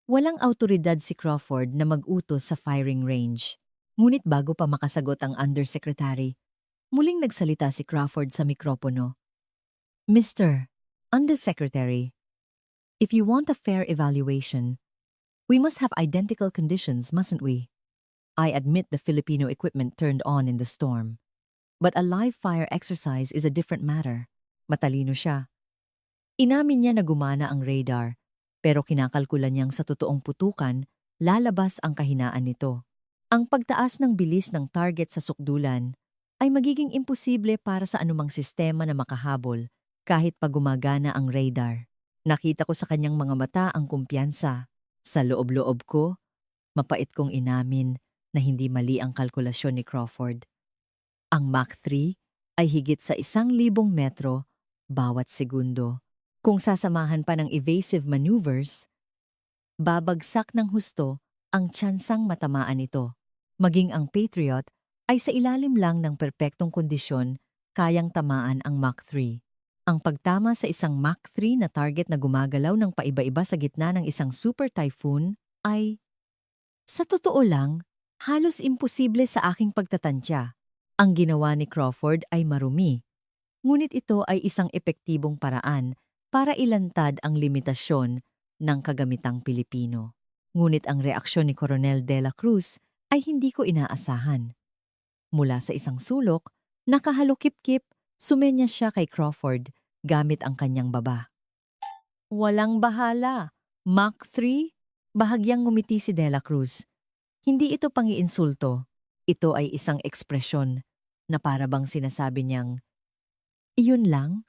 A: Walang autoridad si Crawford na mag-utos sa firing range. Ngunit bago pa makasagot ang undersecretary, muling nagsalita si Crawford sa mikropono. Mr. Undersecretary, if you want a fair evaluation, we must have identical conditions, mustn't we? I admit the Filipino equipment turned on in the storm. But a live fire exercise is a different matter. Matalino siya. Inamin niya na gumana ang radar, pero kinakalkula niyang sa totoong putukan, lalabas ang kahinaan nito. Ang pagtaas ng bilis ng target sa sukdulan ay magiging imposible para sa anumang sistema na makahabol kahit pag gumagana ang radar. Nakita ko sa kanyang mga mata ang kumpiyansa. Sa loob-loob ko, mapait kong inamin na hindi mali ang kalkulasyon ni Crawford. Ang Mach 3 ay higit sa 1,000 metro bawat segundo. Kung sasamahan pa ng evasive maneuvers, babagsak ng husto ang tsansang matamaan ito. Maging ang Patriot ay sa ilalim lang ng perpektong kondisyon kayang tamaan ang Mach 3. Ang pagtama sa isang Mach 3 na target na gumagalaw ng paiba-iba sa gitna ng isang super typhoon ay, sa totoo lang, halos imposible sa aking pagtatantya. Ang ginawa ni Crawford ay marumi, ngunit ito ay isang epektibong paraan para ilantad ang limitasyon ng kagamitang Pilipino. Ngunit ang reaksyon ni Coronel De La Cruz ay hindi ko inaasahan. Mula sa isang sulok, nakahalukip-kip, sumenya siya kay Crawford gamit ang kanyang baba. Walang bahala. Mach 3? Bahagyang ngumiti si De La Cruz. Hindi ito pangiinsulto. Ito ay isang ekspresyon na para bang sinasabi niyang, iyon lang,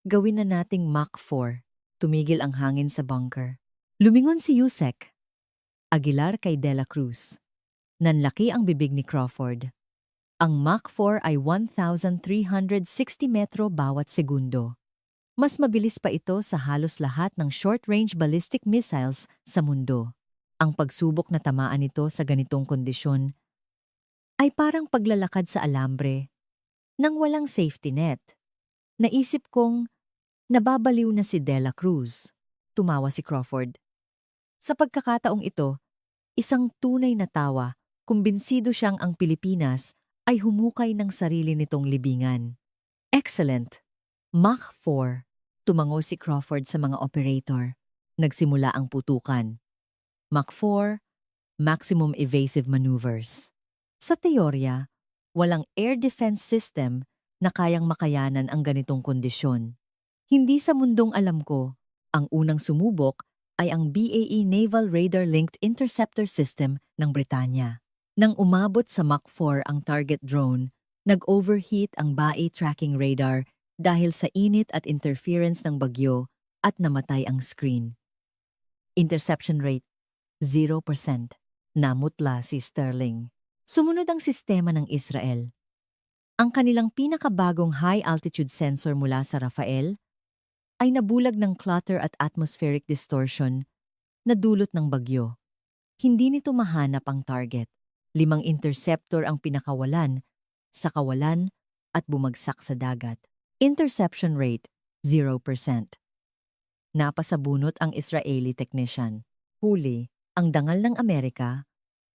A: gawin na nating Mach 4. Tumigil ang hangin sa bunker. Lumingon si Yusek Aguilar kay De La Cruz. Nanlaki ang bibig ni Crawford. Ang Mach 4 ay 1,360 metro bawat segundo. Mas mabilis pa ito sa halos lahat ng short-range ballistic missiles sa mundo. Ang pagsubok na tamaan nito sa ganitong kondisyon ay parang paglalakad sa alambre nang walang safety net. Naisip kong nababaliw na si De La Cruz. Tumawa si Crawford. Sa pagkakataong ito, isang tunay na tawa, kumbinsido siyang ang Pilipinas ay humukay ng sarili nitong libingan. Excellent! Mach 4. Tumango si Crawford sa mga operator. Nagsimula ang putukan. Mach 4, maximum evasive maneuvers. Sa teorya, walang air defense system na kayang makayanan ang ganitong kondisyon. Hindi sa mundong alam ko, ang unang sumubok ay ang BAE Naval Radar Linked Interceptor System ng Britanya. Nang umabot sa Mach 4 ang target drone, nag-overheat ang BAE tracking radar dahil sa init at interference ng bagyo at namatay ang screen. Interception rate, 0%. Namutla si Sterling. Sumunod ang sistema ng Israel. Ang kanilang pinakabagong high-altitude sensor mula sa Rafael ay nabulag ng clutter at atmospheric distortion na dulot ng bagyo. Hindi nito mahanap ang target. 5 interceptor ang pinakawalan sa kawalan at bumagsak sa dagat. Interception rate, 0%. Napasabunot ang Israeli technician. Huli, ang dangal ng Amerika,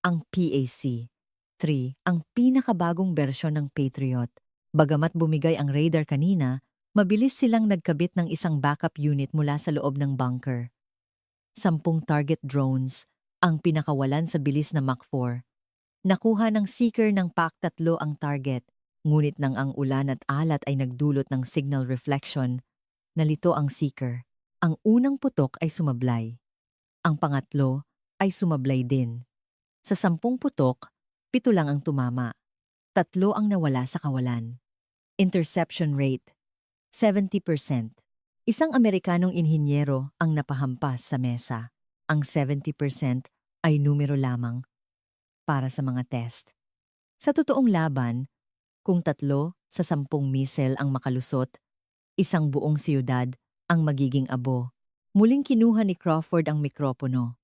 A: ang PAC-3, ang pinakabagong bersyon ng Patriot. Bagamat bumigay ang radar kanina, mabilis silang nagkabit ng isang backup unit mula sa loob ng bunker. 10 target drones, ang pinakawalan sa bilis na Mach 4. Nakuha ng seeker ng PAC-3 ang target, ngunit nang ang ulan at alat ay nagdulot ng signal reflection, nalito ang seeker. Ang unang putok ay sumablay. Ang pangatlo ay sumablay din. Sa 10 putok, 7 lang ang tumama. 3 ang nawala sa kawalan. Interception rate, 70%. Isang Amerikanong inhinyero ang napahampas sa mesa. Ang 70% ay numero lamang para sa mga test. Sa totoong laban, kung 3 sa 10 missile ang makalusot, isang buong siyudad ang magiging abo. Muling kinuha ni Crawford ang mikropono.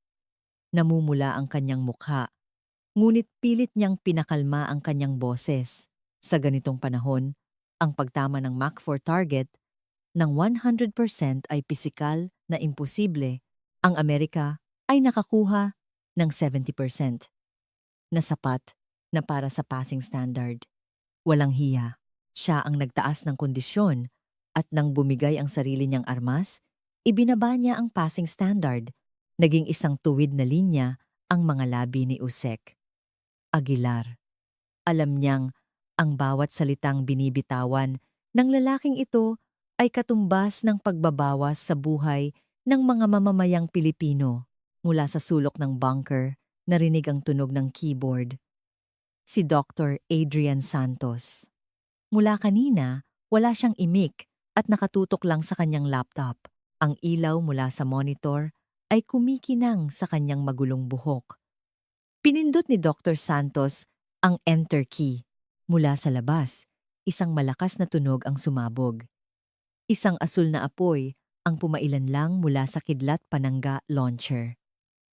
A: Namumula ang kanyang mukha, ngunit pilit niyang pinakalma ang kanyang boses. Sa ganitong panahon, ang pagtama ng Mach 4 target ng 100% ay pisikal na imposible. Ang Amerika ay nakakuha ng 70%. Na sapat na para sa passing standard. Walang hiya. Siya ang nagtaas ng kondisyon At nang bumigay ang sarili niyang armas, ibinaba niya ang passing standard. Naging isang tuwid na linya ang mga labi ni Usek. Aguilar. Alam niyang ang bawat salitang binibitawan ng lalaking ito ay katumbas ng pagbabawas sa buhay ng mga mamamayang Pilipino. Mula sa sulok ng bunker, narinig ang tunog ng keyboard. Si Dr. Adrian Santos. Mula kanina, wala siyang imik at nakatutok lang sa kanyang laptop. Ang ilaw mula sa monitor ay kumikinang sa kanyang magulong buhok. Pinindot ni Dr. Santos ang enter key. Mula sa labas, isang malakas na tunog ang sumabog. Isang asul na apoy ang pumailan lang mula sa Kidlat Pananga launcher.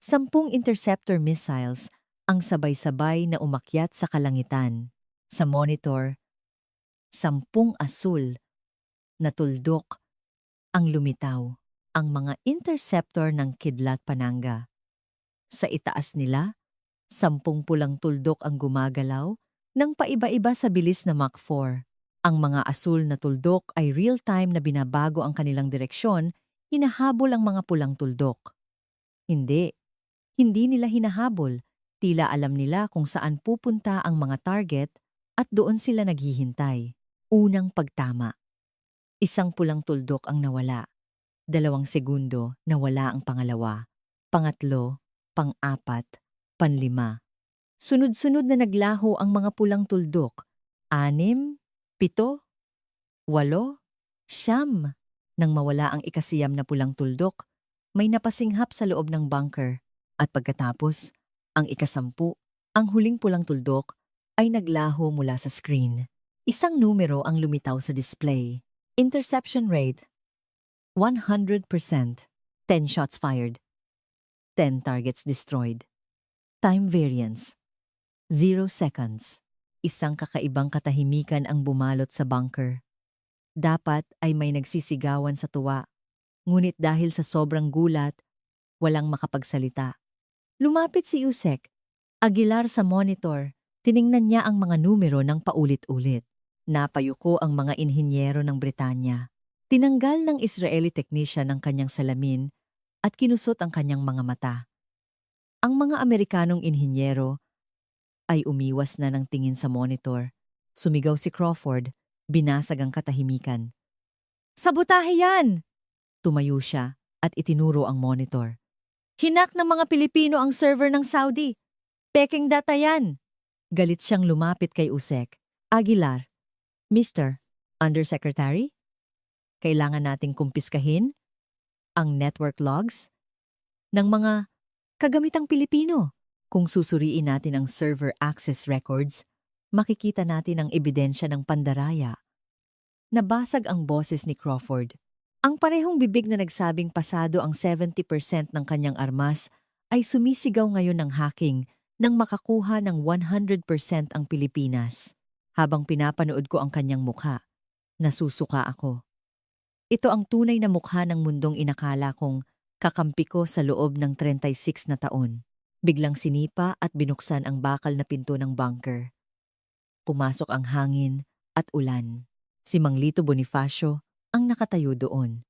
A: 10 interceptor missiles ang sabay-sabay na umakyat sa kalangitan. Sa monitor, 10 asul na tuldok ang lumitaw, ang mga interceptor ng Kidlat Pananga. Sa itaas nila, 10 pulang tuldok ang gumagalaw ng paiba-iba sa bilis na Mach 4. Ang mga asul na tuldok ay real-time na binabago ang kanilang direksyon, hinahabol ang mga pulang tuldok. Hindi nila hinahabol. Tila alam nila kung saan pupunta ang mga target at doon sila naghihintay. Unang pagtama. Isang pulang tuldok ang nawala. 2 segundo nawala ang pangalawa. Pangatlo, pang-apat, panlima. Sunod-sunod na naglaho ang mga pulang tuldok. 6, 7, 8, 9. Nang mawala ang ikasiyam na pulang tuldok, may napasinghap sa loob ng bunker. At pagkatapos, ang ikasampu, ang huling pulang tuldok, ay naglaho mula sa screen. Isang numero ang lumitaw sa display. Interception rate, 100%. 10 shots fired. 10 targets destroyed. Time variance, 0 seconds. Isang kakaibang katahimikan ang bumalot sa bunker. Dapat ay may nagsisigawan sa tuwa, ngunit dahil sa sobrang gulat, walang makapagsalita. Lumapit si Usek. Aguilar sa monitor, tiningnan niya ang mga numero ng paulit-ulit. Napayuko ang mga inhinyero ng Britanya. Tinanggal ng Israeli technician ang kanyang salamin at kinusot ang kanyang mga mata. Ang mga Amerikanong inhinyero ay umiwas na ng tingin sa monitor. Sumigaw si Crawford, binasag ang katahimikan. "Sabotahe yan!" Tumayo siya at itinuro ang monitor. "Hinak ng mga Pilipino ang server ng Saudi. Peking data yan!" Galit siyang lumapit kay Usek. "Aguilar, Mr. Undersecretary, kailangan nating kumpiskahin ang network logs ng mga kagamitang Pilipino. Kung susuriin natin ang server access records, makikita natin ang ebidensya ng pandaraya." Nabasag ang boses ni Crawford. Ang parehong bibig na nagsabing pasado ang 70% ng kanyang armas ay sumisigaw ngayon ng hacking nang makakuha ng 100% ang Pilipinas. Habang pinapanood ko ang kanyang mukha, nasusuka ako. Ito ang tunay na mukha ng mundong inakala kong kakampi ko sa loob ng 36 na taon. Biglang sinipa at binuksan ang bakal na pinto ng bunker. Pumasok ang hangin at ulan. Si Mang Lito Bonifacio ang nakatayo doon.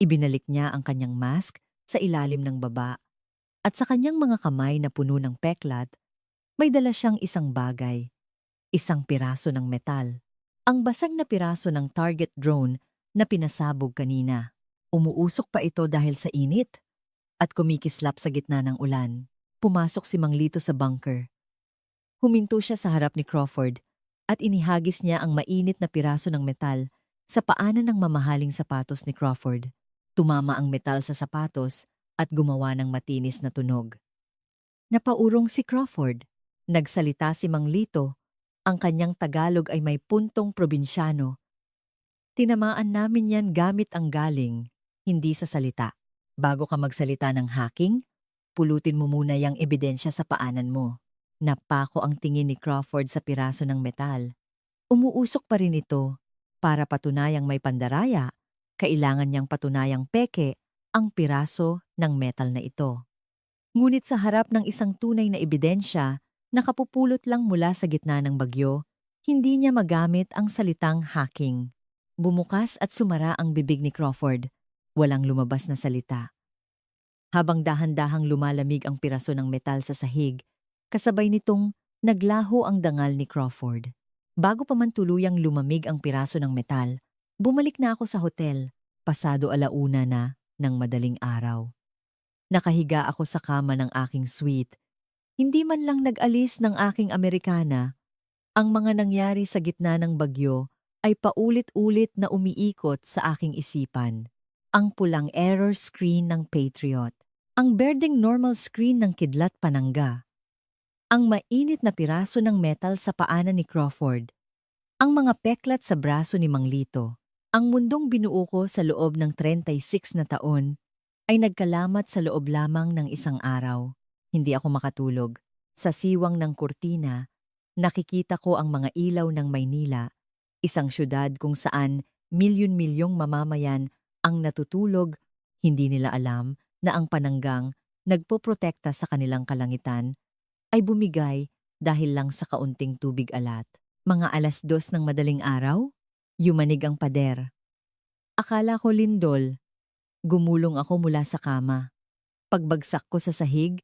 A: Ibinalik niya ang kanyang mask sa ilalim ng baba at sa kanyang mga kamay na puno ng peklat, may dala siyang isang bagay, isang piraso ng metal. Ang basag na piraso ng target drone na pinasabog kanina. Umuusok pa ito dahil sa init at kumikislap sa gitna ng ulan. Pumasok si Mang Lito sa bunker. Huminto siya sa harap ni Crawford at inihagis niya ang mainit na piraso ng metal sa paanan ng mamahaling sapatos ni Crawford. Tumama ang metal sa sapatos at gumawa ng matinis na tunog. Napaurong si Crawford. Nagsalita si Mang Lito. Ang kanyang Tagalog ay may puntong probinsyano. "Tinamaan namin yan gamit ang galing, hindi sa salita. Bago ka magsalita ng hacking, pulutin mo muna yung ebidensya sa paanan mo." Napako ang tingin ni Crawford sa piraso ng metal. Umuusok pa rin ito. Para patunayang may pandaraya, kailangan niyang patunayang peke ang piraso ng metal na ito. Ngunit sa harap ng isang tunay na ebidensya, nakapupulot lang mula sa gitna ng bagyo, hindi niya magamit ang salitang hacking. Bumukas at sumara ang bibig ni Crawford. Walang lumabas na salita. Habang dahan-dahang lumalamig ang piraso ng metal sa sahig, kasabay nitong naglaho ang dangal ni Crawford. Bago pa man tuluyang lumamig ang piraso ng metal, bumalik na ako sa hotel, pasado 1:00 na ng madaling araw. Nakahiga ako sa kama ng aking suite. Hindi man lang nag-alis ng aking Amerikana. Ang mga nangyari sa gitna ng bagyo ay paulit-ulit na umiikot sa aking isipan. Ang pulang error screen ng Patriot, ang berdeng normal screen ng Kidlat Panangga, ang mainit na piraso ng metal sa paanan ni Crawford, ang mga peklat sa braso ni Mang Lito. Ang mundong binuo ko sa loob ng 36 na taon ay nagkalamat sa loob lamang ng isang araw. Hindi ako makatulog. Sa siwang ng kurtina, nakikita ko ang mga ilaw ng Maynila, isang syudad kung saan milyon-milyong mamamayan ang natutulog. Hindi nila alam na ang pananggang nagpoprotekta sa kanilang kalangitan ay bumigay dahil lang sa kaunting tubig alat. Mga 2:00 ng madaling araw, yumanig ang pader. Akala ko lindol. Gumulong ako mula sa kama. Pagbagsak ko sa sahig,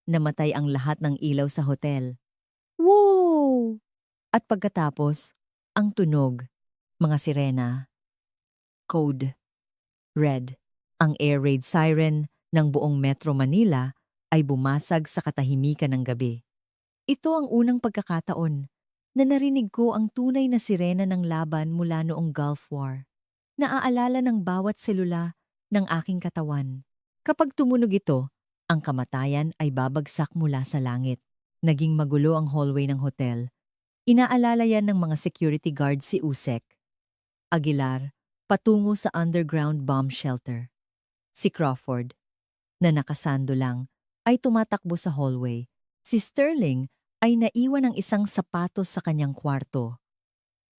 A: namatay ang lahat ng ilaw sa hotel. Wow! At pagkatapos, ang tunog, mga sirena. Code Red. Ang air raid siren ng buong Metro Manila ay bumasag sa katahimikan ng gabi. Ito ang unang pagkakataon na narinig ko ang tunay na sirena ng laban mula noong Gulf War. Naaalala ng bawat selula ng aking katawan. Kapag tumunog ito, ang kamatayan ay babagsak mula sa langit. Naging magulo ang hallway ng hotel. Inaalala yan ng mga security guard si Usek Aguilar patungo sa underground bomb shelter. Si Crawford, na nakasando lang, ay tumatakbo sa hallway. Si Sterling ay naiwan ng isang sapatos sa kanyang kwarto.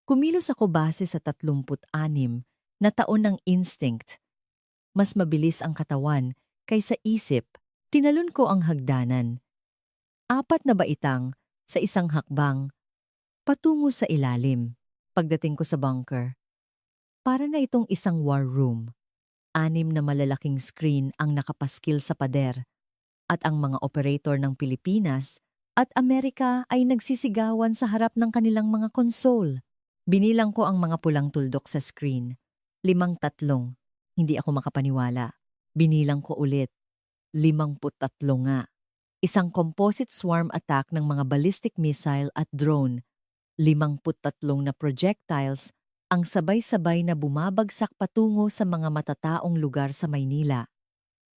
A: Kumilos ako base sa 36 na taon ng instinct. Mas mabilis ang katawan kaysa isip. Tinalon ko ang hagdanan. 4 na baitang sa isang hakbang, patungo sa ilalim. Pagdating ko sa bunker, para na itong isang war room. 6 na malalaking screen ang nakapaskil sa pader at ang mga operator ng Pilipinas at Amerika ay nagsisigawan sa harap ng kanilang mga console. Binilang ko ang mga pulang tuldok sa screen. 53. Hindi ako makapaniwala. Binilang ko ulit. 53 nga. Isang composite swarm attack ng mga ballistic missile at drone. 53 na projectiles ang sabay-sabay na bumabagsak patungo sa mga matataong lugar sa Maynila.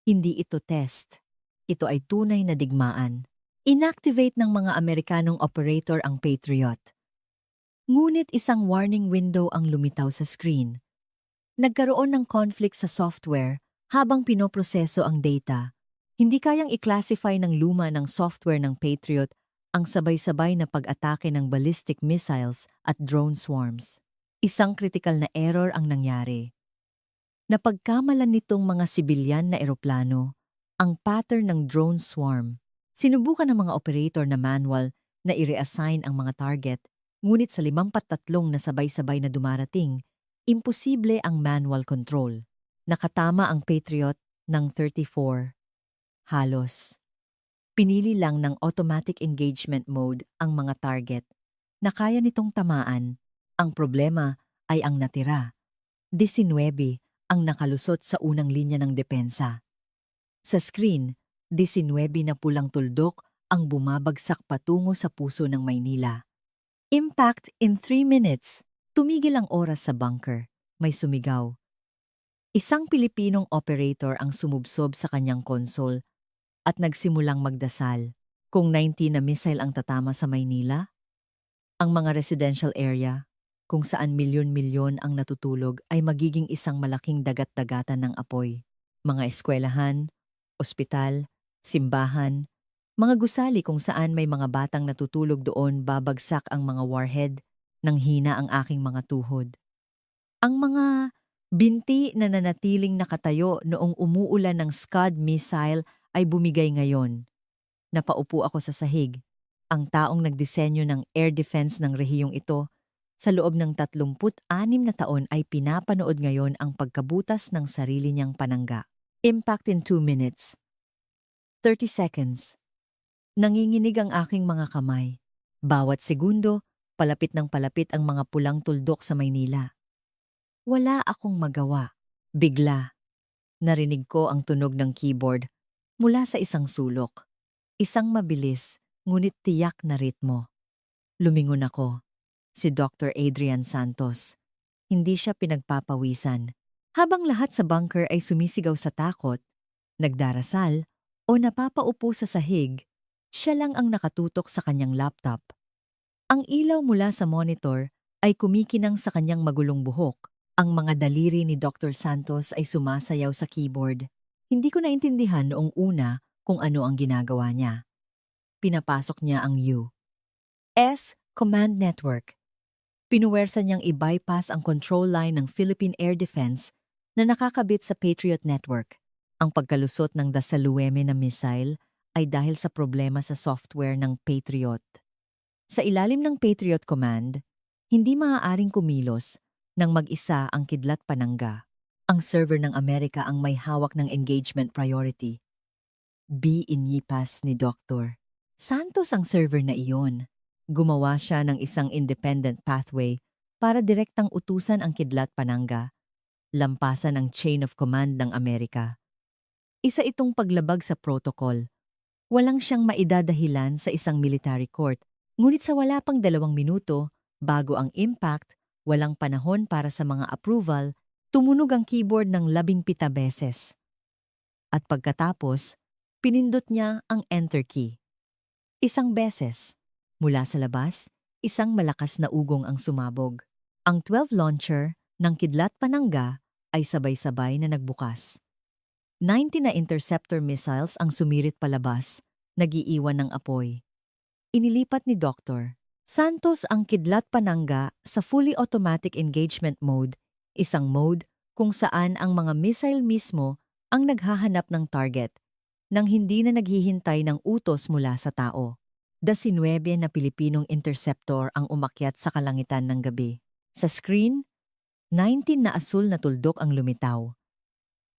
A: Hindi ito test. Ito ay tunay na digmaan. Inactivate ng mga Amerikanong operator ang Patriot. Ngunit isang warning window ang lumitaw sa screen. Nagkaroon ng conflict sa software habang pinoproseso ang data. Hindi kayang i-classify ng luma ng software ng Patriot ang sabay-sabay na pag-atake ng ballistic missiles at drone swarms. Isang kritikal na error ang nangyari. Napagkamalan nitong mga sibilyan na eroplano ang pattern ng drone swarm. Sinubukan ng mga operator na manual na i-reassign ang mga target, ngunit sa 53 na sabay-sabay na dumarating, imposible ang manual control. Nakatama ang Patriot ng 34. Halos. Pinili lang ng automatic engagement mode ang mga target na kaya nitong tamaan. Ang problema ay ang natira. 19 ang nakalusot sa unang linya ng depensa. Sa screen, 19 na pulang tuldok ang bumabagsak patungo sa puso ng Maynila. Impact in 3 minutes. Tumigil ang oras sa bunker. May sumigaw. Isang Pilipinong operator ang sumubsob sa kanyang console at nagsimulang magdasal. Kung 19 na missile ang tatama sa Maynila, ang mga residential area, kung saan milyon-milyon ang natutulog, ay magiging isang malaking dagat-dagatan ng apoy. Mga eskwelahan, ospital, simbahan, mga gusali kung saan may mga batang natutulog doon, babagsak ang mga warhead, nang hina ang aking mga tuhod. Ang mga binti na nanatiling nakatayo noong umuulan ng Scud missile ay bumigay ngayon. Napaupo ako sa sahig. Ang taong nagdisenyo ng air defense ng rehiyong ito, Sa loob ng 36 na taon ay pinapanood ngayon ang pagkabutas ng sarili niyang panangga. Impact in 2 minutes. 30 seconds. Nanginginig ang aking mga kamay. Bawat segundo, palapit ng palapit ang mga pulang tuldok sa Maynila. Wala akong magawa. Bigla, narinig ko ang tunog ng keyboard mula sa isang sulok. Isang mabilis, ngunit tiyak na ritmo. Lumingon ako. Si Dr. Adrian Santos. Hindi siya pinagpapawisan. Habang lahat sa bunker ay sumisigaw sa takot, nagdarasal, o napapaupo sa sahig, siya lang ang nakatutok sa kanyang laptop. Ang ilaw mula sa monitor ay kumikinang sa kanyang magulong buhok. Ang mga daliri ni Dr. Santos ay sumasayaw sa keyboard. Hindi ko naintindihan noong una kung ano ang ginagawa niya. Pinapasok niya ang U.S. Command Network. Pinuwersa niyang i-bypass ang control line ng Philippine Air Defense na nakakabit sa Patriot Network. Ang pagkalusot ng Dasaluweme na missile ay dahil sa problema sa software ng Patriot. Sa ilalim ng Patriot Command, hindi maaaring kumilos nang mag-isa ang kidlat panangga. Ang server ng Amerika ang may hawak ng engagement priority. Inipas ni Dr. Santos ang server na iyon. Gumawa siya ng isang independent pathway para direktang utusan ang kidlat panangga, lampasan ang chain of command ng Amerika. Isa itong paglabag sa protocol. Walang siyang maidadahilan sa isang military court, ngunit sa wala pang 2 minuto, bago ang impact, walang panahon para sa mga approval, tumunog ang keyboard ng 17 beses. At pagkatapos, pinindot niya ang enter key. Isang beses. Mula sa labas, isang malakas na ugong ang sumabog. Ang 12 launcher ng kidlat panangga ay sabay-sabay na nagbukas. 90 na interceptor missiles ang sumirit palabas, nag-iiwan ng apoy. Inilipat ni Dr. Santos ang kidlat panangga sa fully automatic engagement mode, isang mode kung saan ang mga missile mismo ang naghahanap ng target, nang hindi na naghihintay ng utos mula sa tao. 19 na Pilipinong interceptor ang umakyat sa kalangitan ng gabi. Sa screen, 19 na asul na tuldok ang lumitaw.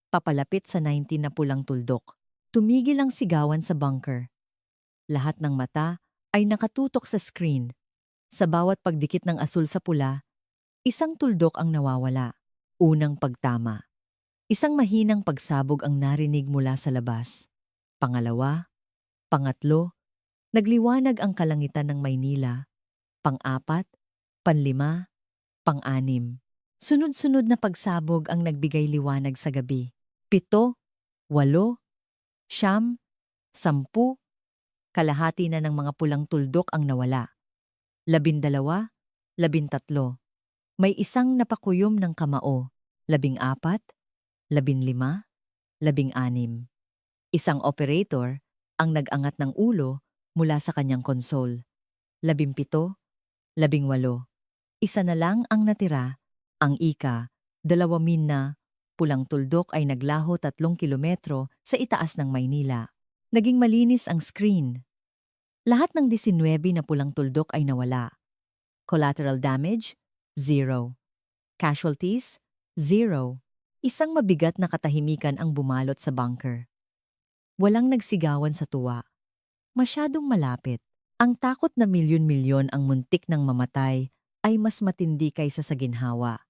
A: Papalapit sa 19 na pulang tuldok, tumigil ang sigawan sa bunker. Lahat ng mata ay nakatutok sa screen. Sa bawat pagdikit ng asul sa pula, isang tuldok ang nawawala. Unang pagtama. Isang mahinang pagsabog ang narinig mula sa labas. Pangalawa, pangatlo, nagliwanag ang kalangitan ng Maynila. Pang-4, panlima, pang-6. Sunod-sunod na pagsabog ang nagbigay liwanag sa gabi. 7, 8, 9, 10, kalahati na ng mga pulang tuldok ang nawala. 12, 13. May isang napakuyom ng kamao. 14, 15, 16. Isang operator ang nag-angat ng ulo mula sa kanyang konsol. 17, 18. Isa na lang ang natira, ang ika-2 na pulang tuldok ay naglaho 3 kilometro sa itaas ng Maynila. Naging malinis ang screen. Lahat ng 19 na pulang tuldok ay nawala. Collateral damage? 0. Casualties? 0. Isang mabigat na katahimikan ang bumalot sa bunker. Walang nagsigawan sa tuwa. Masyadong malapit. Ang takot na milyon-milyon ang muntik ng mamatay ay mas matindi kaysa sa ginhawa.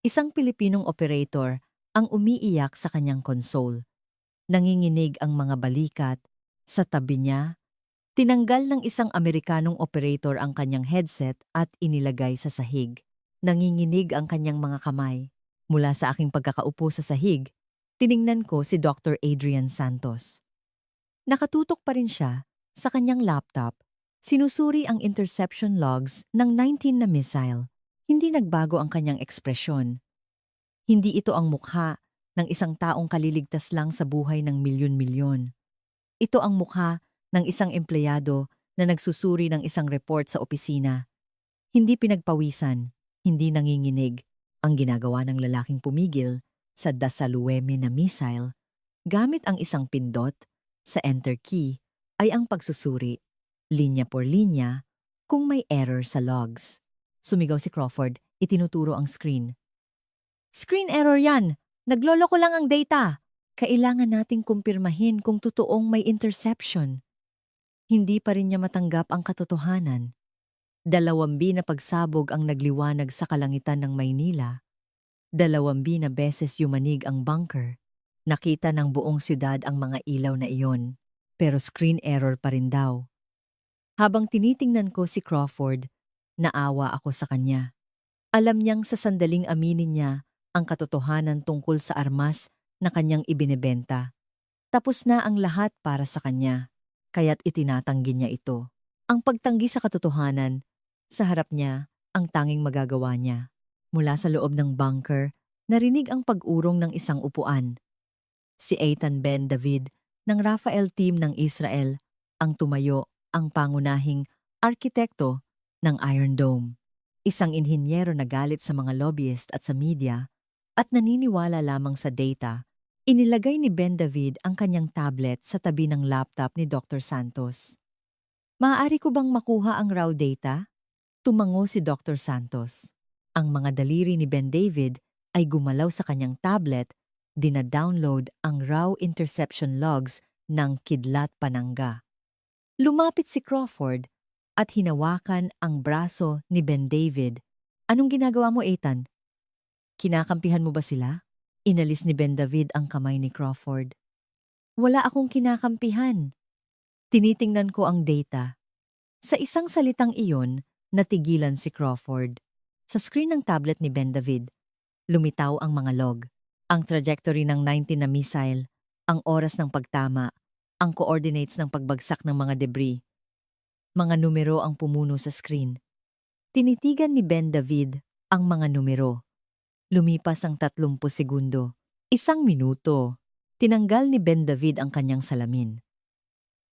A: Isang Pilipinong operator ang umiiyak sa kanyang console. Nanginginig ang mga balikat. Sa tabi niya, tinanggal ng isang Amerikanong operator ang kanyang headset at inilagay sa sahig. Nanginginig ang kanyang mga kamay. Mula sa aking pagkakaupo sa sahig, tiningnan ko si Dr. Adrian Santos. Nakatutok pa rin siya sa kanyang laptop. Sinusuri ang interception logs ng 19 na missile. Hindi nagbago ang kanyang ekspresyon. Hindi ito ang mukha ng isang taong kaliligtas lang sa buhay ng milyon-milyon. Ito ang mukha ng isang empleyado na nagsusuri ng isang report sa opisina. Hindi pinagpawisan, hindi nanginginig. Ang ginagawa ng lalaking pumigil sa Dasaluweme na missile gamit ang isang pindot sa enter key ay ang pagsusuri, linya por linya, kung may error sa logs. Sumigaw si Crawford, itinuturo ang screen. Screen error yan! Nagloloko lang ang data! Kailangan nating kumpirmahin kung totoong may interception. Hindi pa rin niya matanggap ang katotohanan. 2 na pagsabog ang nagliwanag sa kalangitan ng Maynila. 2 na beses yumanig ang bunker. Nakita ng buong syudad ang mga ilaw na iyon, pero screen error pa rin daw. Habang tinitingnan ko si Crawford, naawa ako sa kanya. Alam niyang sa sandaling aminin niya ang katotohanan tungkol sa armas na kanyang ibinebenta. Tapos na ang lahat para sa kanya, kaya't itinatanggi niya ito. Ang pagtanggi sa katotohanan, sa harap niya, ang tanging magagawa niya. Mula sa loob ng bunker, narinig ang pag-urong ng isang upuan. Si Eitan Ben David ng Rafael Team ng Israel ang tumayo, ang pangunahing arkitekto ng Iron Dome. Isang inhinyero na galit sa mga lobbyist at sa media at naniniwala lamang sa data. Inilagay ni Ben David ang kanyang tablet sa tabi ng laptop ni Dr. Santos. Maaari ko bang makuha ang raw data? Tumango si Dr. Santos. Ang mga daliri ni Ben David ay gumalaw sa kanyang tablet, dina-download ang raw interception logs ng Kidlat Pananga. Lumapit si Crawford at hinawakan ang braso ni Ben David. Anong ginagawa mo, Ethan? Kinakampihan mo ba sila? Inalis ni Ben David ang kamay ni Crawford. Wala akong kinakampihan. Tinitingnan ko ang data. Sa isang salitang iyon, natigilan si Crawford. Sa screen ng tablet ni Ben David, lumitaw ang mga log, ang trajectory ng 19 na missile, ang oras ng pagtama, ang coordinates ng pagbagsak ng mga debris. Mga numero ang pumuno sa screen. Tinitigan ni Ben David ang mga numero. Lumipas ang 30 segundo. 1 minuto. Tinanggal ni Ben David ang kanyang salamin.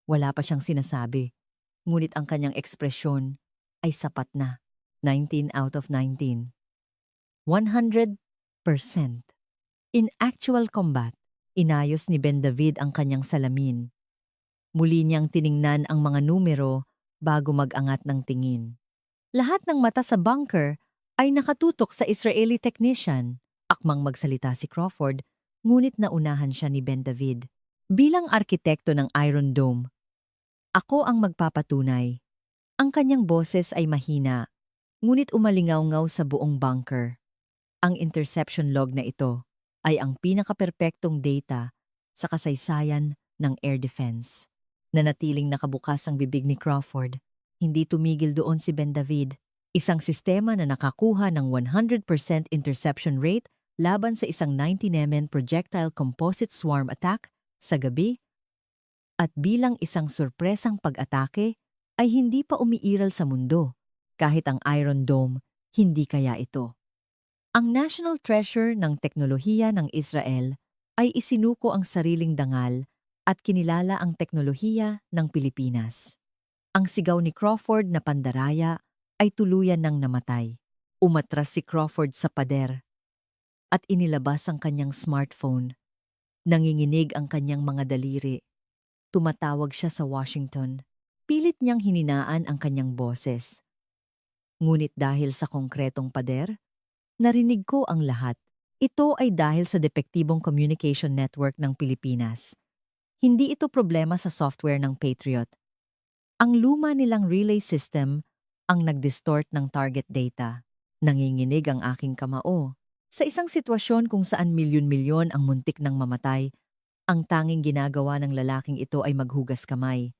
A: Wala pa siyang sinasabi, ngunit ang kanyang ekspresyon ay sapat na. 19 out of 19. 100%. In actual combat, inayos ni Ben David ang kanyang salamin. Muli niyang tiningnan ang mga numero bago mag-angat ng tingin. Lahat ng mata sa bunker ay nakatutok sa Israeli technician. Akmang magsalita si Crawford, ngunit naunahan siya ni Ben David. Bilang arkitekto ng Iron Dome, ako ang magpapatunay. Ang kanyang boses ay mahina, ngunit umalingaw-ngaw sa buong bunker. Ang interception log na ito ay ang pinakaperpektong data sa kasaysayan ng air defense. Nanatiling nakabukas ang bibig ni Crawford. Hindi tumigil doon si Ben David. Isang sistema na nakakuha ng 100% interception rate laban sa isang 19mm projectile composite swarm attack sa gabi. At bilang isang sorpresang pag-atake ay hindi pa umiiral sa mundo. Kahit ang Iron Dome, hindi kaya ito. Ang national treasure ng teknolohiya ng Israel ay isinuko ang sariling dangal at kinilala ang teknolohiya ng Pilipinas. Ang sigaw ni Crawford na pandaraya ay tuluyan ng namatay. Umatras si Crawford sa pader at inilabas ang kanyang smartphone. Nanginginig ang kanyang mga daliri. Tumatawag siya sa Washington. Pilit niyang hininaan ang kanyang boses. Ngunit dahil sa konkretong pader, narinig ko ang lahat. Ito ay dahil sa depektibong communication network ng Pilipinas. Hindi ito problema sa software ng Patriot. Ang luma nilang relay system ang nag-distort ng target data. Nanginginig ang aking kamao. Sa isang sitwasyon kung saan milyon-milyon ang muntik ng mamatay, ang tanging ginagawa ng lalaking ito ay maghugas kamay.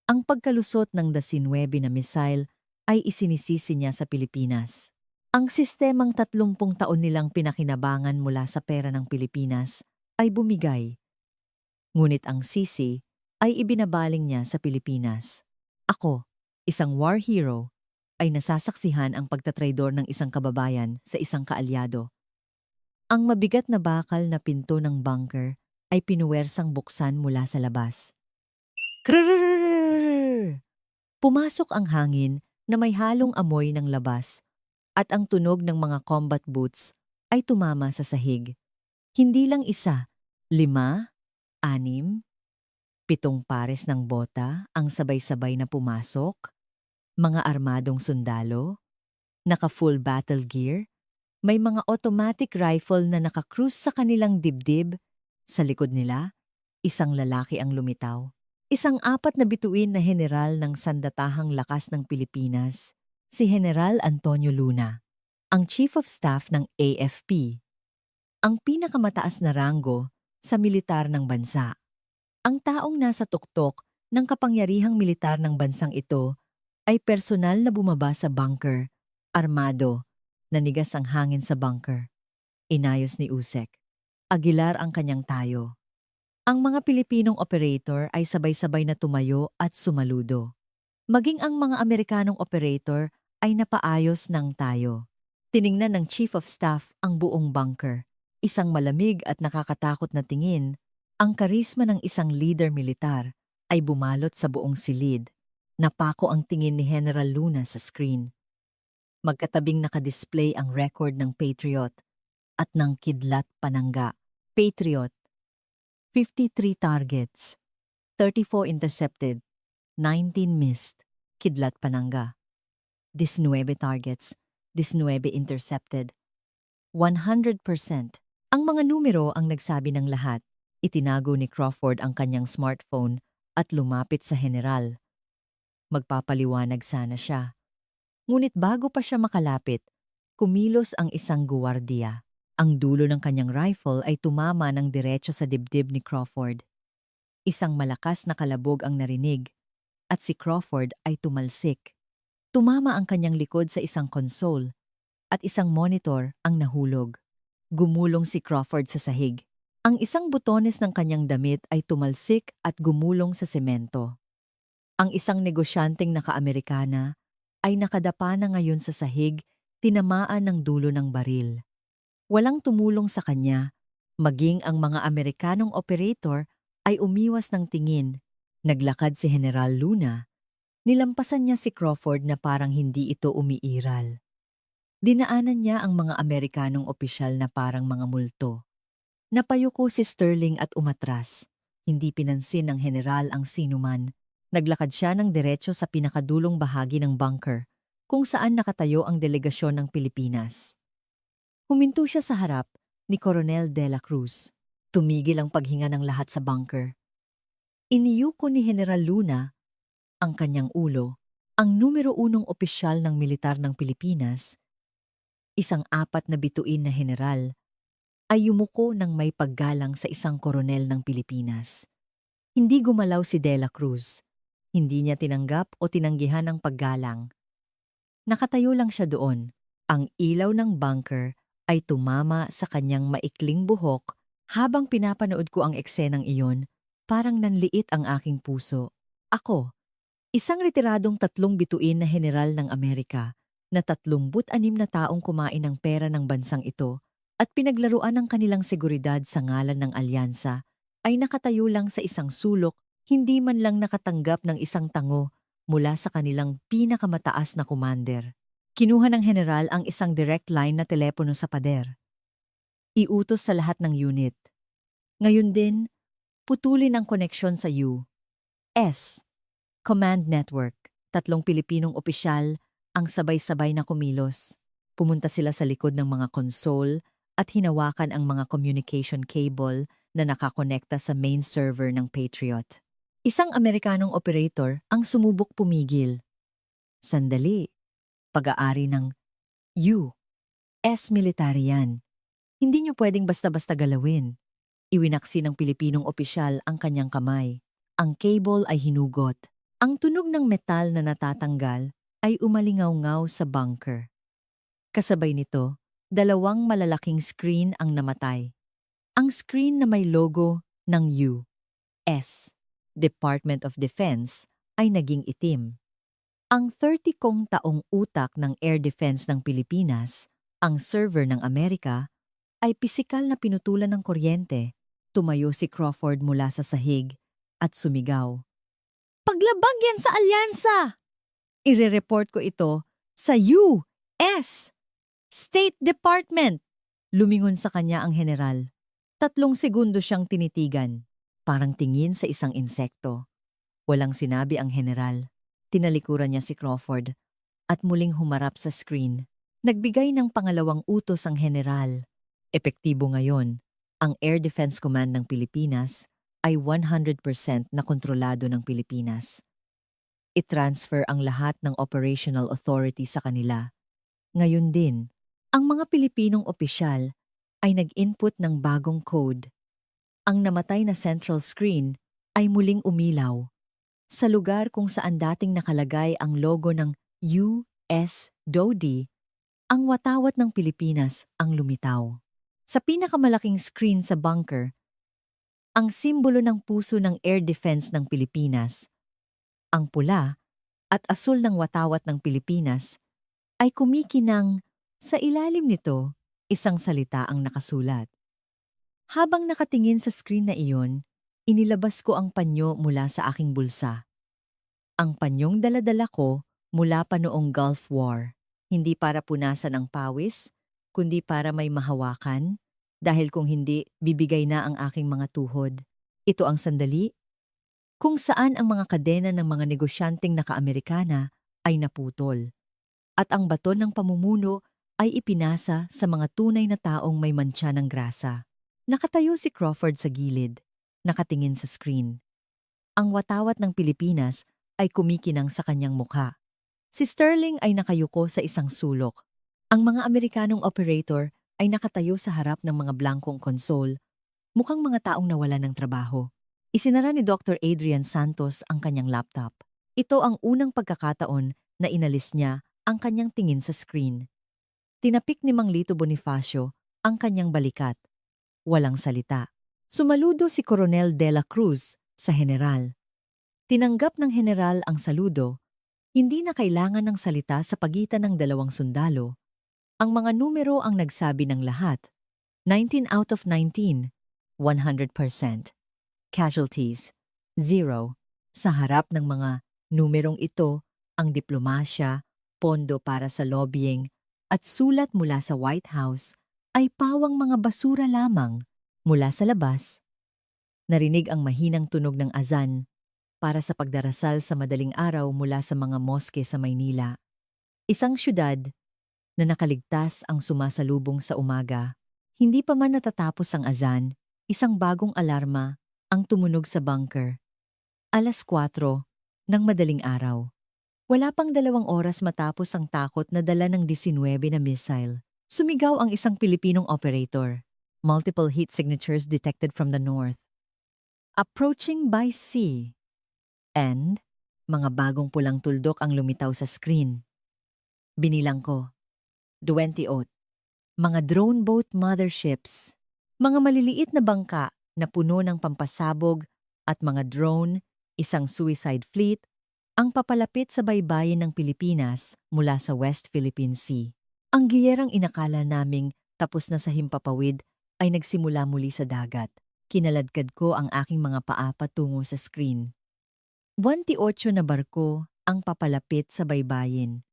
A: Ang pagkalusot ng 19 na missile ay isinisisi niya sa Pilipinas. Ang sistemang 30 taon nilang pinakinabangan mula sa pera ng Pilipinas ay bumigay. Ngunit ang sisi ay ibinabaling niya sa Pilipinas. Ako, isang war hero, ay nasasaksihan ang pagtatraidor ng isang kababayan sa isang kaalyado. Ang mabigat na bakal na pinto ng bunker ay pinuwersang buksan mula sa labas. Krrrr! Pumasok ang hangin na may halong amoy ng labas at ang tunog ng mga combat boots ay tumama sa sahig. Hindi lang isa, 5, 6, 7 pares ng bota ang sabay-sabay na pumasok, mga armadong sundalo, naka-full battle gear, may mga automatic rifle na naka-cruise sa kanilang dibdib. Sa likod nila, isang lalaki ang lumitaw. Isang apat na bituin na general ng sandatahang lakas ng Pilipinas, si General Antonio Luna, ang Chief of Staff ng AFP, ang pinakamataas na ranggo sa militar ng bansa. Ang taong nasa tuktok ng kapangyarihang militar ng bansang ito ay personal na bumaba sa bunker, armado, nanigas ang hangin sa bunker. Inayos ni Usek. Aguilar ang kanyang tayo. Ang mga Pilipinong operator ay sabay-sabay na tumayo at sumaludo. Maging ang mga Amerikanong operator ay napaayos ng tayo. Tiningnan ng Chief of Staff ang buong bunker. Isang malamig at nakakatakot na tingin, ang karisma ng isang leader militar ay bumalot sa buong silid. Napako ang tingin ni General Luna sa screen. Magkatabing nakadisplay ang record ng Patriot at ng Kidlat Panangga. Patriot, 53 targets, 34 intercepted, 19 missed. Kidlat Panangga, 19 targets, 19 intercepted, 100%. Ang mga numero ang nagsabi ng lahat. Itinago ni Crawford ang kanyang smartphone at lumapit sa general. Magpapaliwanag sana siya. Ngunit bago pa siya makalapit, kumilos ang isang guwardiya. Ang dulo ng kanyang rifle ay tumama ng diretso sa dibdib ni Crawford. Isang malakas na kalabog ang narinig, at si Crawford ay tumalsik. Tumama ang kanyang likod sa isang console, at isang monitor ang nahulog. Gumulong si Crawford sa sahig. Ang isang butones ng kanyang damit ay tumalsik at gumulong sa semento. Ang isang negosyanteng naka-Amerikana ay nakadapa na ngayon sa sahig, tinamaan ng dulo ng baril. Walang tumulong sa kanya, maging ang mga Amerikanong operator ay umiwas ng tingin. Naglakad si General Luna. Nilampasan niya si Crawford na parang hindi ito umiiral. Dinaanan niya ang mga Amerikanong opisyal na parang mga multo. Napayuko si Sterling at umatras. Hindi pinansin ng general ang sinuman. Naglakad siya ng diretso sa pinakadulong bahagi ng bunker, kung saan nakatayo ang delegasyon ng Pilipinas. Huminto siya sa harap ni Coronel De La Cruz. Tumigil ang paghinga ng lahat sa bunker. Iniyuko ni General Luna ang kanyang ulo, ang numero 1 opisyal ng militar ng Pilipinas, isang 4 na bituin na general, ay yumuko ng may paggalang sa isang koronel ng Pilipinas. Hindi gumalaw si De La Cruz. Hindi niya tinanggap o tinanggihan ang paggalang. Nakatayo lang siya doon. Ang ilaw ng bunker ay tumama sa kanyang maikling buhok. Habang pinapanood ko ang eksenang iyon, parang nanliit ang aking puso. Ako, isang retiradong 3 bituin na general ng Amerika, na 36 na taong kumain ng pera ng bansang ito at pinaglaruan ng kanilang seguridad sa ngalan ng alyansa, ay nakatayo lang sa isang sulok, hindi man lang nakatanggap ng isang tango mula sa kanilang pinakamataas na commander. Kinuha ng general ang isang direct line na telepono sa pader. Iutos sa lahat ng unit. Ngayon din, putulin ang koneksyon sa U.S. Command Network. 3 Pilipinong opisyal ang sabay-sabay na kumilos. Pumunta sila sa likod ng mga console at hinawakan ang mga communication cable na nakakonekta sa main server ng Patriot. Isang Amerikanong operator ang sumubok pumigil. Sandali. Pag-aari ng U.S. military yan. Hindi niyo pwedeng basta-basta galawin. Iwinaksi ng Pilipinong opisyal ang kanyang kamay. Ang cable ay hinugot. Ang tunog ng metal na natatanggal ay umalingaw-ngaw sa bunker. Kasabay nito, 2 malalaking screen ang namatay. Ang screen na may logo ng U.S. Department of Defense ay naging itim. Ang 30 taong utak ng Air Defense ng Pilipinas, ang server ng Amerika, ay pisikal na pinutulan ng kuryente. Tumayo si Crawford mula sa sahig at sumigaw. Paglabag yan sa alyansa! Ire-report ko ito sa U.S. State Department! Lumingon sa kanya ang general. 3 segundo siyang tinitigan, parang tingin sa isang insekto. Walang sinabi ang general. Tinalikuran niya si Crawford at muling humarap sa screen. Nagbigay ng pangalawang utos ang general. Epektibo ngayon, ang Air Defense Command ng Pilipinas ay 100% na kontrolado ng Pilipinas. I-transfer ang lahat ng operational authority sa kanila. Ngayon din, ang mga Pilipinong opisyal ay nag-input ng bagong code. Ang namatay na central screen ay muling umilaw. Sa lugar kung saan dating nakalagay ang logo ng US DoD, ang watawat ng Pilipinas ang lumitaw. Sa pinakamalaking screen sa bunker, ang simbolo ng puso ng air defense ng Pilipinas, ang pula at asul ng watawat ng Pilipinas, ay kumikinang sa ilalim nito isang salita ang nakasulat. Habang nakatingin sa screen na iyon, inilabas ko ang panyo mula sa aking bulsa. Ang panyong daladala ko mula pa noong Gulf War, hindi para punasan ang pawis, kundi para may mahawakan, dahil kung hindi, bibigay na ang aking mga tuhod. Ito ang sandali kung saan ang mga kadena ng mga negosyanteng naka-Amerikana ay naputol, at ang baton ng pamumuno ay ipinasa sa mga tunay na taong may mantsa ng grasa. Nakatayo si Crawford sa gilid, nakatingin sa screen. Ang watawat ng Pilipinas ay kumikinang sa kanyang mukha. Si Sterling ay nakayuko sa isang sulok. Ang mga Amerikanong operator ay nakatayo sa harap ng mga blankong konsol, mukhang mga taong nawala ng trabaho. Isinara ni Dr. Adrian Santos ang kanyang laptop. Ito ang unang pagkakataon na inalis niya ang kanyang tingin sa screen. Tinapik ni Mang Lito Bonifacio ang kanyang balikat. Walang salita. Sumaludo si Coronel De La Cruz sa general. Tinanggap ng general ang saludo. Hindi na kailangan ng salita sa pagitan ng dalawang sundalo. Ang mga numero ang nagsabi ng lahat. 19 out of 19, 100%. Casualties, 0. Sa harap ng mga numerong ito, ang diplomasya, pondo para sa lobbying, at sulat mula sa White House ay pawang mga basura lamang mula sa labas. Narinig ang mahinang tunog ng azan para sa pagdarasal sa madaling araw mula sa mga moske sa Maynila. Isang syudad na nakaligtas ang sumasalubong sa umaga. Hindi pa man natatapos ang azan, isang bagong alarma ang tumunog sa bunker. 4:00 ng madaling araw. Wala pang 2 oras matapos ang takot na dala ng 19 na missile. Sumigaw ang isang Pilipinong operator. Multiple heat signatures detected from the north. Approaching by sea. And mga bagong pulang tuldok ang lumitaw sa screen. Binilang ko. 28. Mga drone boat motherships. Mga maliliit na bangka na puno ng pampasabog at mga drone, isang suicide fleet, ang papalapit sa baybayin ng Pilipinas mula sa West Philippine Sea. Ang giyerang inakala naming tapos na sa himpapawid ay nagsimula muli sa dagat. Kinaladkad ko ang aking mga paa patungo sa screen. 28 na barko ang papalapit sa baybayin.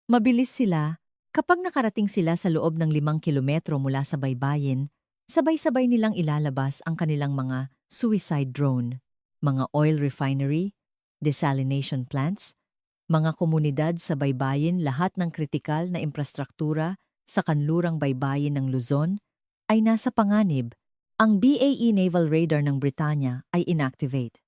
A: Mabilis sila. Kapag nakarating sila sa loob ng 5 kilometro mula sa baybayin, sabay-sabay nilang ilalabas ang kanilang mga suicide drone, mga oil refinery, desalination plants, mga komunidad sa baybayin, lahat ng kritikal na infrastruktura sa kanlurang baybayin ng Luzon ay nasa panganib. Ang BAE Naval Radar ng Britanya ay inactivate.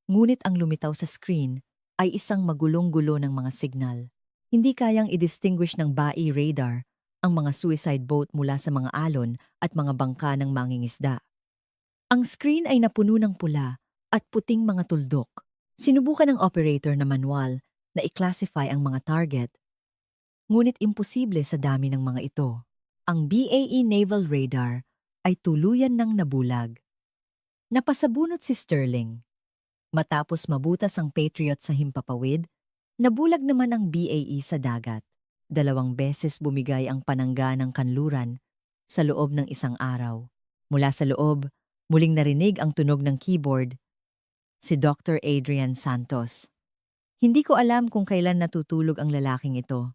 A: Ngunit ang lumitaw sa screen ay isang magulong-gulo ng mga signal. Hindi kayang i-distinguish ng BAE radar ang mga suicide boat mula sa mga alon at mga bangka ng mangingisda. Ang screen ay napuno ng pula at puting mga tuldok. Sinubukan ng operator na manual na i-classify ang mga target. Ngunit imposible sa dami ng mga ito. Ang BAE Naval Radar ay tuluyan ng nabulag. Napasabunot si Sterling. Matapos mabutas ang Patriot sa himpapawid, nabulag naman ang BAE sa dagat. 2 beses bumigay ang panangga ng kanluran sa loob ng isang araw. Mula sa loob, muling narinig ang tunog ng keyboard. Si Dr. Adrian Santos. Hindi ko alam kung kailan natutulog ang lalaking ito.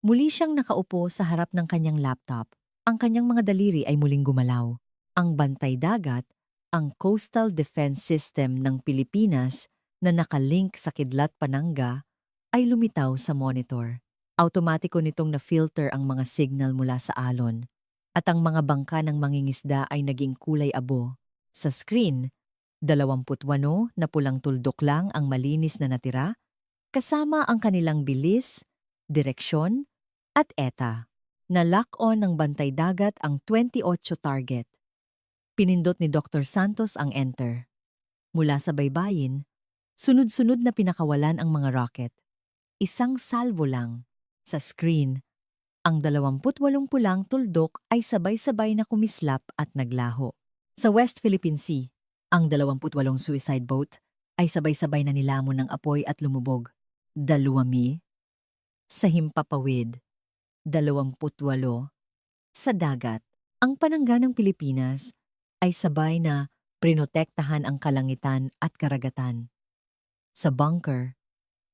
A: Muli siyang nakaupo sa harap ng kanyang laptop. Ang kanyang mga daliri ay muling gumalaw. Ang bantay dagat, ang Coastal Defense System ng Pilipinas na nakalink sa Kidlat Pananga, ay lumitaw sa monitor. Automatiko nitong na-filter ang mga signal mula sa alon at ang mga bangka ng mangingisda ay naging kulay abo. Sa screen, 28 na pulang tuldok lang ang malinis na natira, kasama ang kanilang bilis, direksyon, at ETA. Na-lock-on ng bantay dagat ang 28 target. Pinindot ni Dr. Santos ang enter. Mula sa baybayin, sunod-sunod na pinakawalan ang mga rocket. Isang salvo lang. Sa screen, ang 28 pulang tuldok ay sabay-sabay na kumislap at naglaho. Sa West Philippine Sea, ang 28 suicide boat ay sabay-sabay na nilamon ng apoy at lumubog. 2 sa himpapawid, 28 sa dagat. Ang panangga ng Pilipinas ay sabay na prinotektahan ang kalangitan at karagatan. Sa bunker,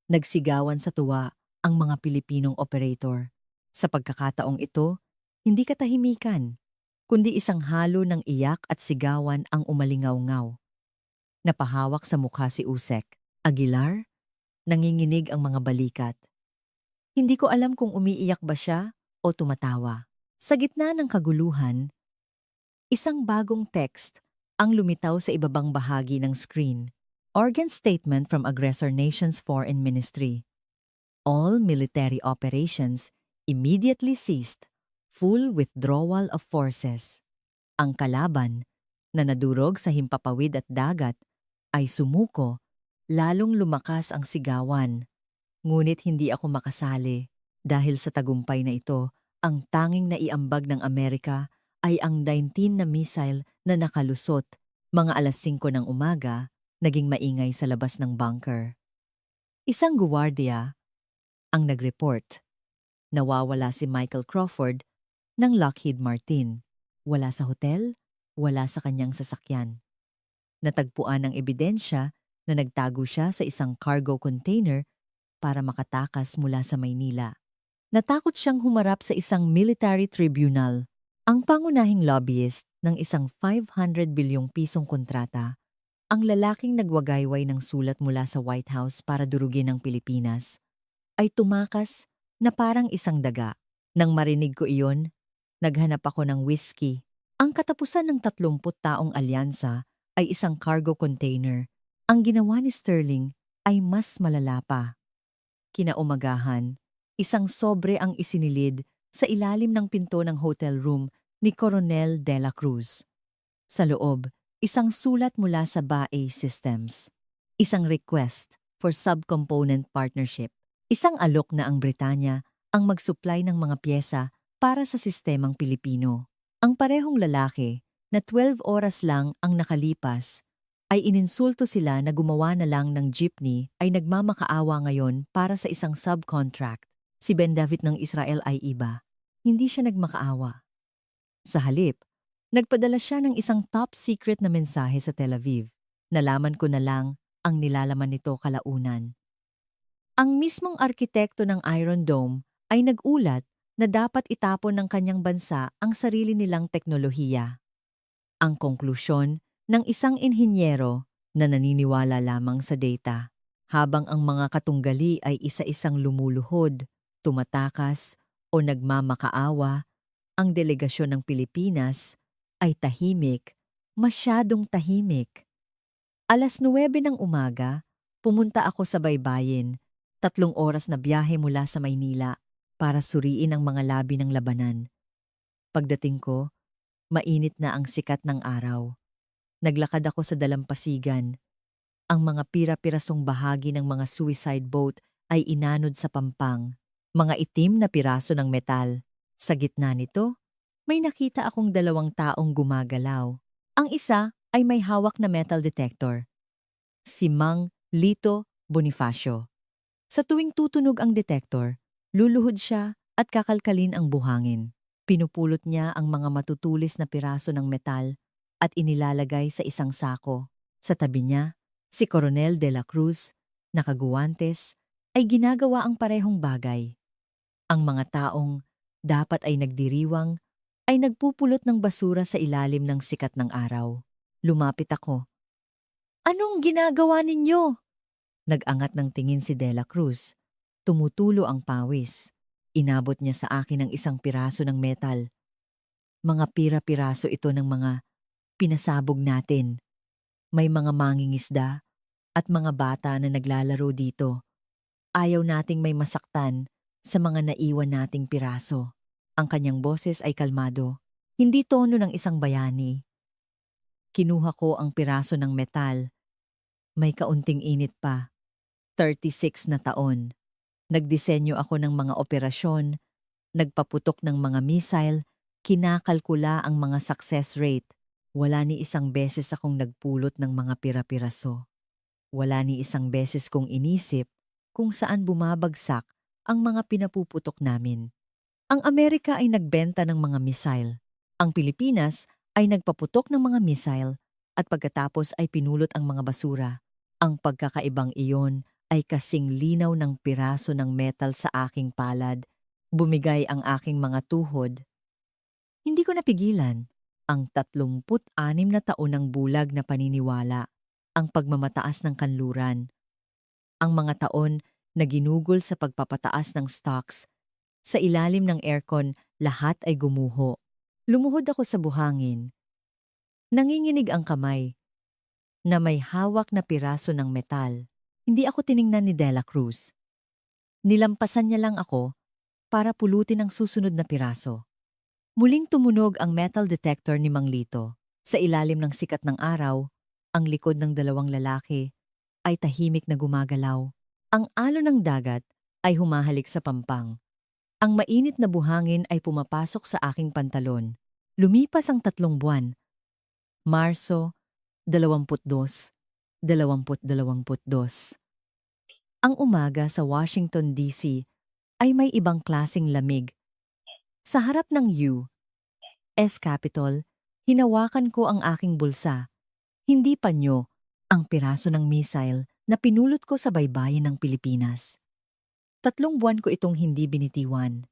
A: nagsigawan sa tuwa ang mga Pilipinong operator. Sa pagkakataong ito, hindi katahimikan, kundi isang halo ng iyak at sigawan ang umalingaw-ngaw. Napahawak sa mukha si Usek. Aguilar, nanginginig ang mga balikat. Hindi ko alam kung umiiyak ba siya o tumatawa. Sa gitna ng kaguluhan, isang bagong text ang lumitaw sa ibabang bahagi ng screen. Organ Statement from Aggressor Nation's Foreign Ministry. All military operations immediately ceased. Full withdrawal of forces. Ang kalaban, na nadurog sa himpapawid at dagat, ay sumuko, lalong lumakas ang sigawan. Ngunit hindi ako makasali dahil sa tagumpay na ito, ang tanging naiambag ng Amerika ay ang 19 na missile na nakalusot. Mga 5:00 ng umaga, naging maingay sa labas ng bunker. Isang guwardiya ang nag-report. Nawawala si Michael Crawford ng Lockheed Martin. Wala sa hotel, wala sa kanyang sasakyan. Natagpuan ang ebidensya na nagtago siya sa isang cargo container para makatakas mula sa Maynila. Natakot siyang humarap sa isang military tribunal, ang pangunahing lobbyist ng isang 500 bilyong pisong kontrata, ang lalaking nagwagayway ng sulat mula sa White House para durugin ang Pilipinas, ay tumakas na parang isang daga. Nang marinig ko iyon, naghanap ako ng whiskey. Ang katapusan ng 30 taong alyansa ay isang cargo container. Ang ginawa ni Sterling ay mas malala pa. Kinaumagahan, isang sobre ang isinilid sa ilalim ng pinto ng hotel room ni Coronel De La Cruz. Sa loob, isang sulat mula sa BAE Systems. Isang request for subcomponent partnership. Isang alok na ang Britanya ang mag-supply ng mga pyesa para sa sistemang Pilipino. Ang parehong lalaki na 12 oras lang ang nakalipas ay ininsulto sila na gumawa na lang ng jeepney ay nagmamakaawa ngayon para sa isang subcontract. Si Ben David ng Israel ay iba. Hindi siya nagmakaawa. Sa halip, nagpadala siya ng isang top secret na mensahe sa Tel Aviv. Nalaman ko na lang ang nilalaman nito kalaunan. Ang mismong arkitekto ng Iron Dome ay nag-ulat na dapat itapon ng kanyang bansa ang sarili nilang teknolohiya. Ang konklusyon ng isang inhinyero na naniniwala lamang sa data, habang ang mga katunggali ay isa-isang lumuluhod, tumatakas o nagmamakaawa, ang delegasyon ng Pilipinas ay tahimik, masyadong tahimik. 9:00 ng umaga, pumunta ako sa baybayin, 3 oras na biyahe mula sa Maynila para suriin ang mga labi ng labanan. Pagdating ko, mainit na ang sikat ng araw. Naglakad ako sa dalampasigan. Ang mga pira-pirasong bahagi ng mga suicide boat ay inanod sa pampang, mga itim na piraso ng metal. Sa gitna nito, may nakita akong 2 taong gumagalaw. Ang isa ay may hawak na metal detector. Si Mang Lito Bonifacio. Sa tuwing tutunog ang detector, luluhod siya at kakalkalin ang buhangin. Pinupulot niya ang mga matutulis na piraso ng metal at inilalagay sa isang sako. Sa tabi niya, si Coronel De La Cruz, nakaguwantes, ay ginagawa ang parehong bagay. Ang mga taong dapat ay nagdiriwang ay nagpupulot ng basura sa ilalim ng sikat ng araw. Lumapit ako. "Anong ginagawa ninyo?" Nag-angat ng tingin si De La Cruz. Tumutulo ang pawis. Inabot niya sa akin ang isang piraso ng metal. Mga pira-piraso ito ng mga pinasabog natin. May mga mangingisda at mga bata na naglalaro dito. Ayaw nating may masaktan sa mga naiwan nating piraso. Ang kanyang boses ay kalmado. Hindi tono ng isang bayani. Kinuha ko ang piraso ng metal. May kaunting init pa. 36 na taon. Nagdisenyo ako ng mga operasyon, nagpaputok ng mga missile, kinakalkula ang mga success rate. Wala ni isang beses akong nagpulot ng mga pira-piraso. Wala ni isang beses kong inisip kung saan bumabagsak ang mga pinapuputok namin. Ang Amerika ay nagbenta ng mga missile. Ang Pilipinas ay nagpaputok ng mga missile at pagkatapos ay pinulot ang mga basura. Ang pagkakaibang iyon ay kasing linaw ng piraso ng metal sa aking palad. Bumigay ang aking mga tuhod. Hindi ko napigilan ang 36 na taon ng bulag na paniniwala, ang pagmamataas ng kanluran, ang mga taon na ginugol sa pagpapataas ng stocks. Sa ilalim ng aircon, lahat ay gumuho. Lumuhod ako sa buhangin. Nanginginig ang kamay na may hawak na piraso ng metal. Hindi ako tiningnan ni Dela Cruz. Nilampasan niya lang ako para pulutin ang susunod na piraso. Muling tumunog ang metal detector ni Mang Lito. Sa ilalim ng sikat ng araw, ang likod ng dalawang lalaki ay tahimik na gumagalaw. Ang alon ng dagat ay humahalik sa pampang. Ang mainit na buhangin ay pumapasok sa aking pantalon. Lumipas ang 3 buwan. Marso, 22, 2022. Ang umaga sa Washington, D.C. ay may ibang klasing lamig. Sa harap ng U.S. Capitol, hinawakan ko ang aking bulsa. Hindi panyo, ang piraso ng missile na pinulot ko sa baybayin ng Pilipinas. 3 buwan ko itong hindi binitiwan.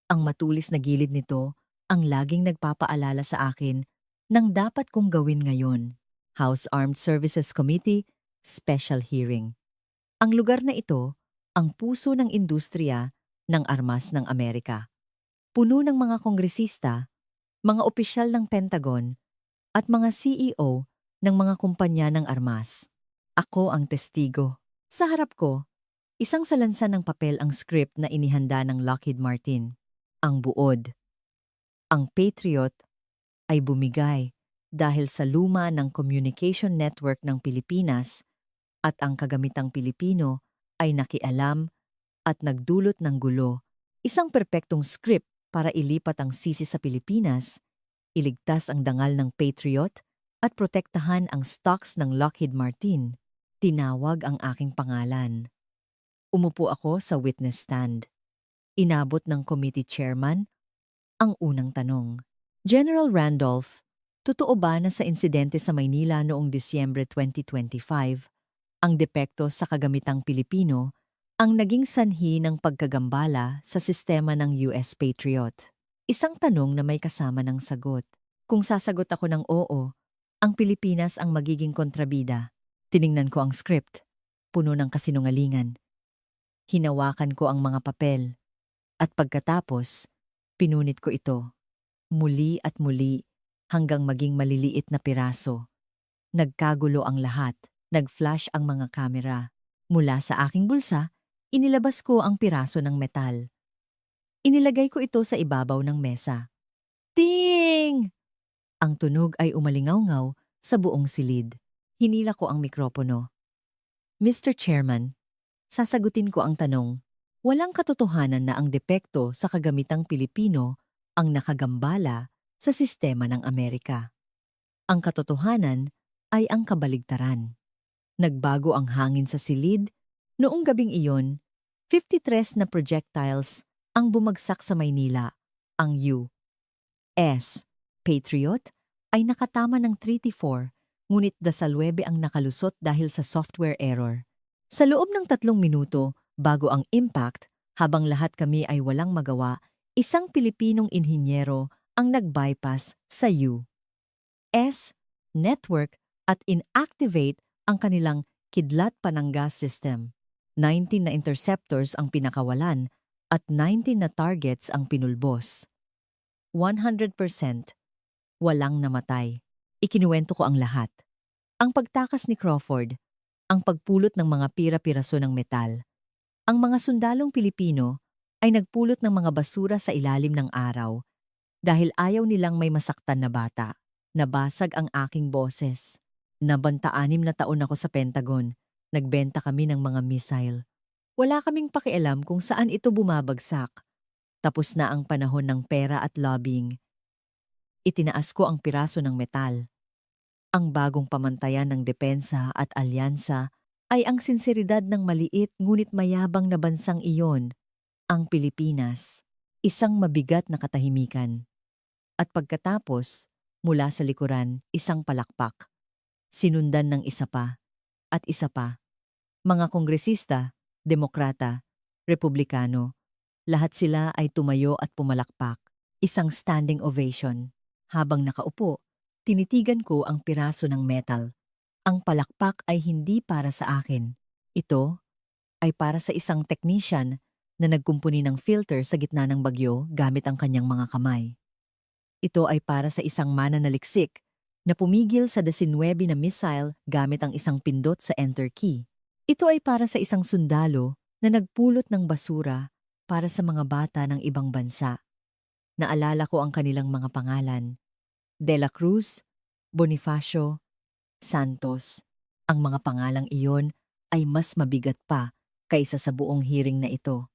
A: Ang matulis na gilid nito ang laging nagpapaalala sa akin ng dapat kong gawin ngayon. House Armed Services Committee, Special Hearing. Ang lugar na ito, ang puso ng industriya ng armas ng Amerika. Puno ng mga kongresista, mga opisyal ng Pentagon, at mga CEO ng mga kumpanya ng armas. Ako ang testigo. Sa harap ko, isang salansan ng papel ang script na inihanda ng Lockheed Martin. Ang buod. Ang Patriot ay bumigay dahil sa luma ng communication network ng Pilipinas at ang kagamitang Pilipino ay nakialam at nagdulot ng gulo. Isang perpektong script para ilipat ang sisi sa Pilipinas, iligtas ang dangal ng Patriot at protektahan ang stocks ng Lockheed Martin. Tinawag ang aking pangalan. Umupo ako sa witness stand. Inabot ng committee chairman ang unang tanong. General Randolph, totoo ba na sa insidente sa Maynila noong Disyembre 2025, ang depekto sa kagamitang Pilipino ang naging sanhi ng pagkagambala sa sistema ng US Patriot? Isang tanong na may kasama ng sagot. Kung sasagot ako ng oo, ang Pilipinas ang magiging kontrabida. Tiningnan ko ang script, puno ng kasinungalingan. Hinawakan ko ang mga papel, at pagkatapos, pinunit ko ito. Muli at muli, hanggang maging maliliit na piraso. Nagkagulo ang lahat, nag-flash ang mga kamera. Mula sa aking bulsa, inilabas ko ang piraso ng metal. Inilagay ko ito sa ibabaw ng mesa. Ting! Ang tunog ay umalingaw-ngaw sa buong silid. Hinila ko ang mikropono. Mr. Chairman, sasagutin ko ang tanong. Walang katotohanan na ang depekto sa kagamitang Pilipino ang nakagambala sa sistema ng Amerika. Ang katotohanan ay ang kabaligtaran. Nagbago ang hangin sa silid. Noong gabing iyon, 53 na projectiles ang bumagsak sa Maynila. Ang U.S. Patriot ay nakatama ng 34, ngunit dasalwebe ang nakalusot dahil sa software error. Sa loob ng 3 minuto, bago ang impact, habang lahat kami ay walang magawa, isang Pilipinong inhinyero ang nag-bypass sa U.S. network at inactivate ang kanilang kidlat panangga system. 19 na interceptors ang pinakawalan at 19 na targets ang pinulbos. 100% walang namatay. Ikinuwento ko ang lahat. Ang pagtakas ni Crawford, ang pagpulot ng mga pira-piraso ng metal. Ang mga sundalong Pilipino ay nagpulot ng mga basura sa ilalim ng araw dahil ayaw nilang may masaktan na bata. Nabasag ang aking boses. Nabanta-6 na taon ako sa Pentagon. Nagbenta kami ng mga missile. Wala kaming pakialam kung saan ito bumabagsak. Tapos na ang panahon ng pera at lobbying. Itinaas ko ang piraso ng metal. Ang bagong pamantayan ng depensa at alyansa ay ang sinseridad ng maliit ngunit mayabang na bansang iyon, ang Pilipinas, isang mabigat na katahimikan. At pagkatapos, mula sa likuran, isang palakpak. Sinundan ng isa pa, at isa pa. Mga kongresista, demokrata, republikano, lahat sila ay tumayo at pumalakpak. Isang standing ovation. Habang nakaupo, tinitigan ko ang piraso ng metal. Ang palakpak ay hindi para sa akin. Ito ay para sa isang technician na nagkumpuni ng filter sa gitna ng bagyo gamit ang kanyang mga kamay. Ito ay para sa isang mananaliksik na pumigil sa 19 na missile gamit ang isang pindot sa enter key. Ito ay para sa isang sundalo na nagpulot ng basura para sa mga bata ng ibang bansa. Naalala ko ang kanilang mga pangalan: De La Cruz, Bonifacio, Santos. Ang mga pangalang iyon ay mas mabigat pa kaysa sa buong hearing na ito.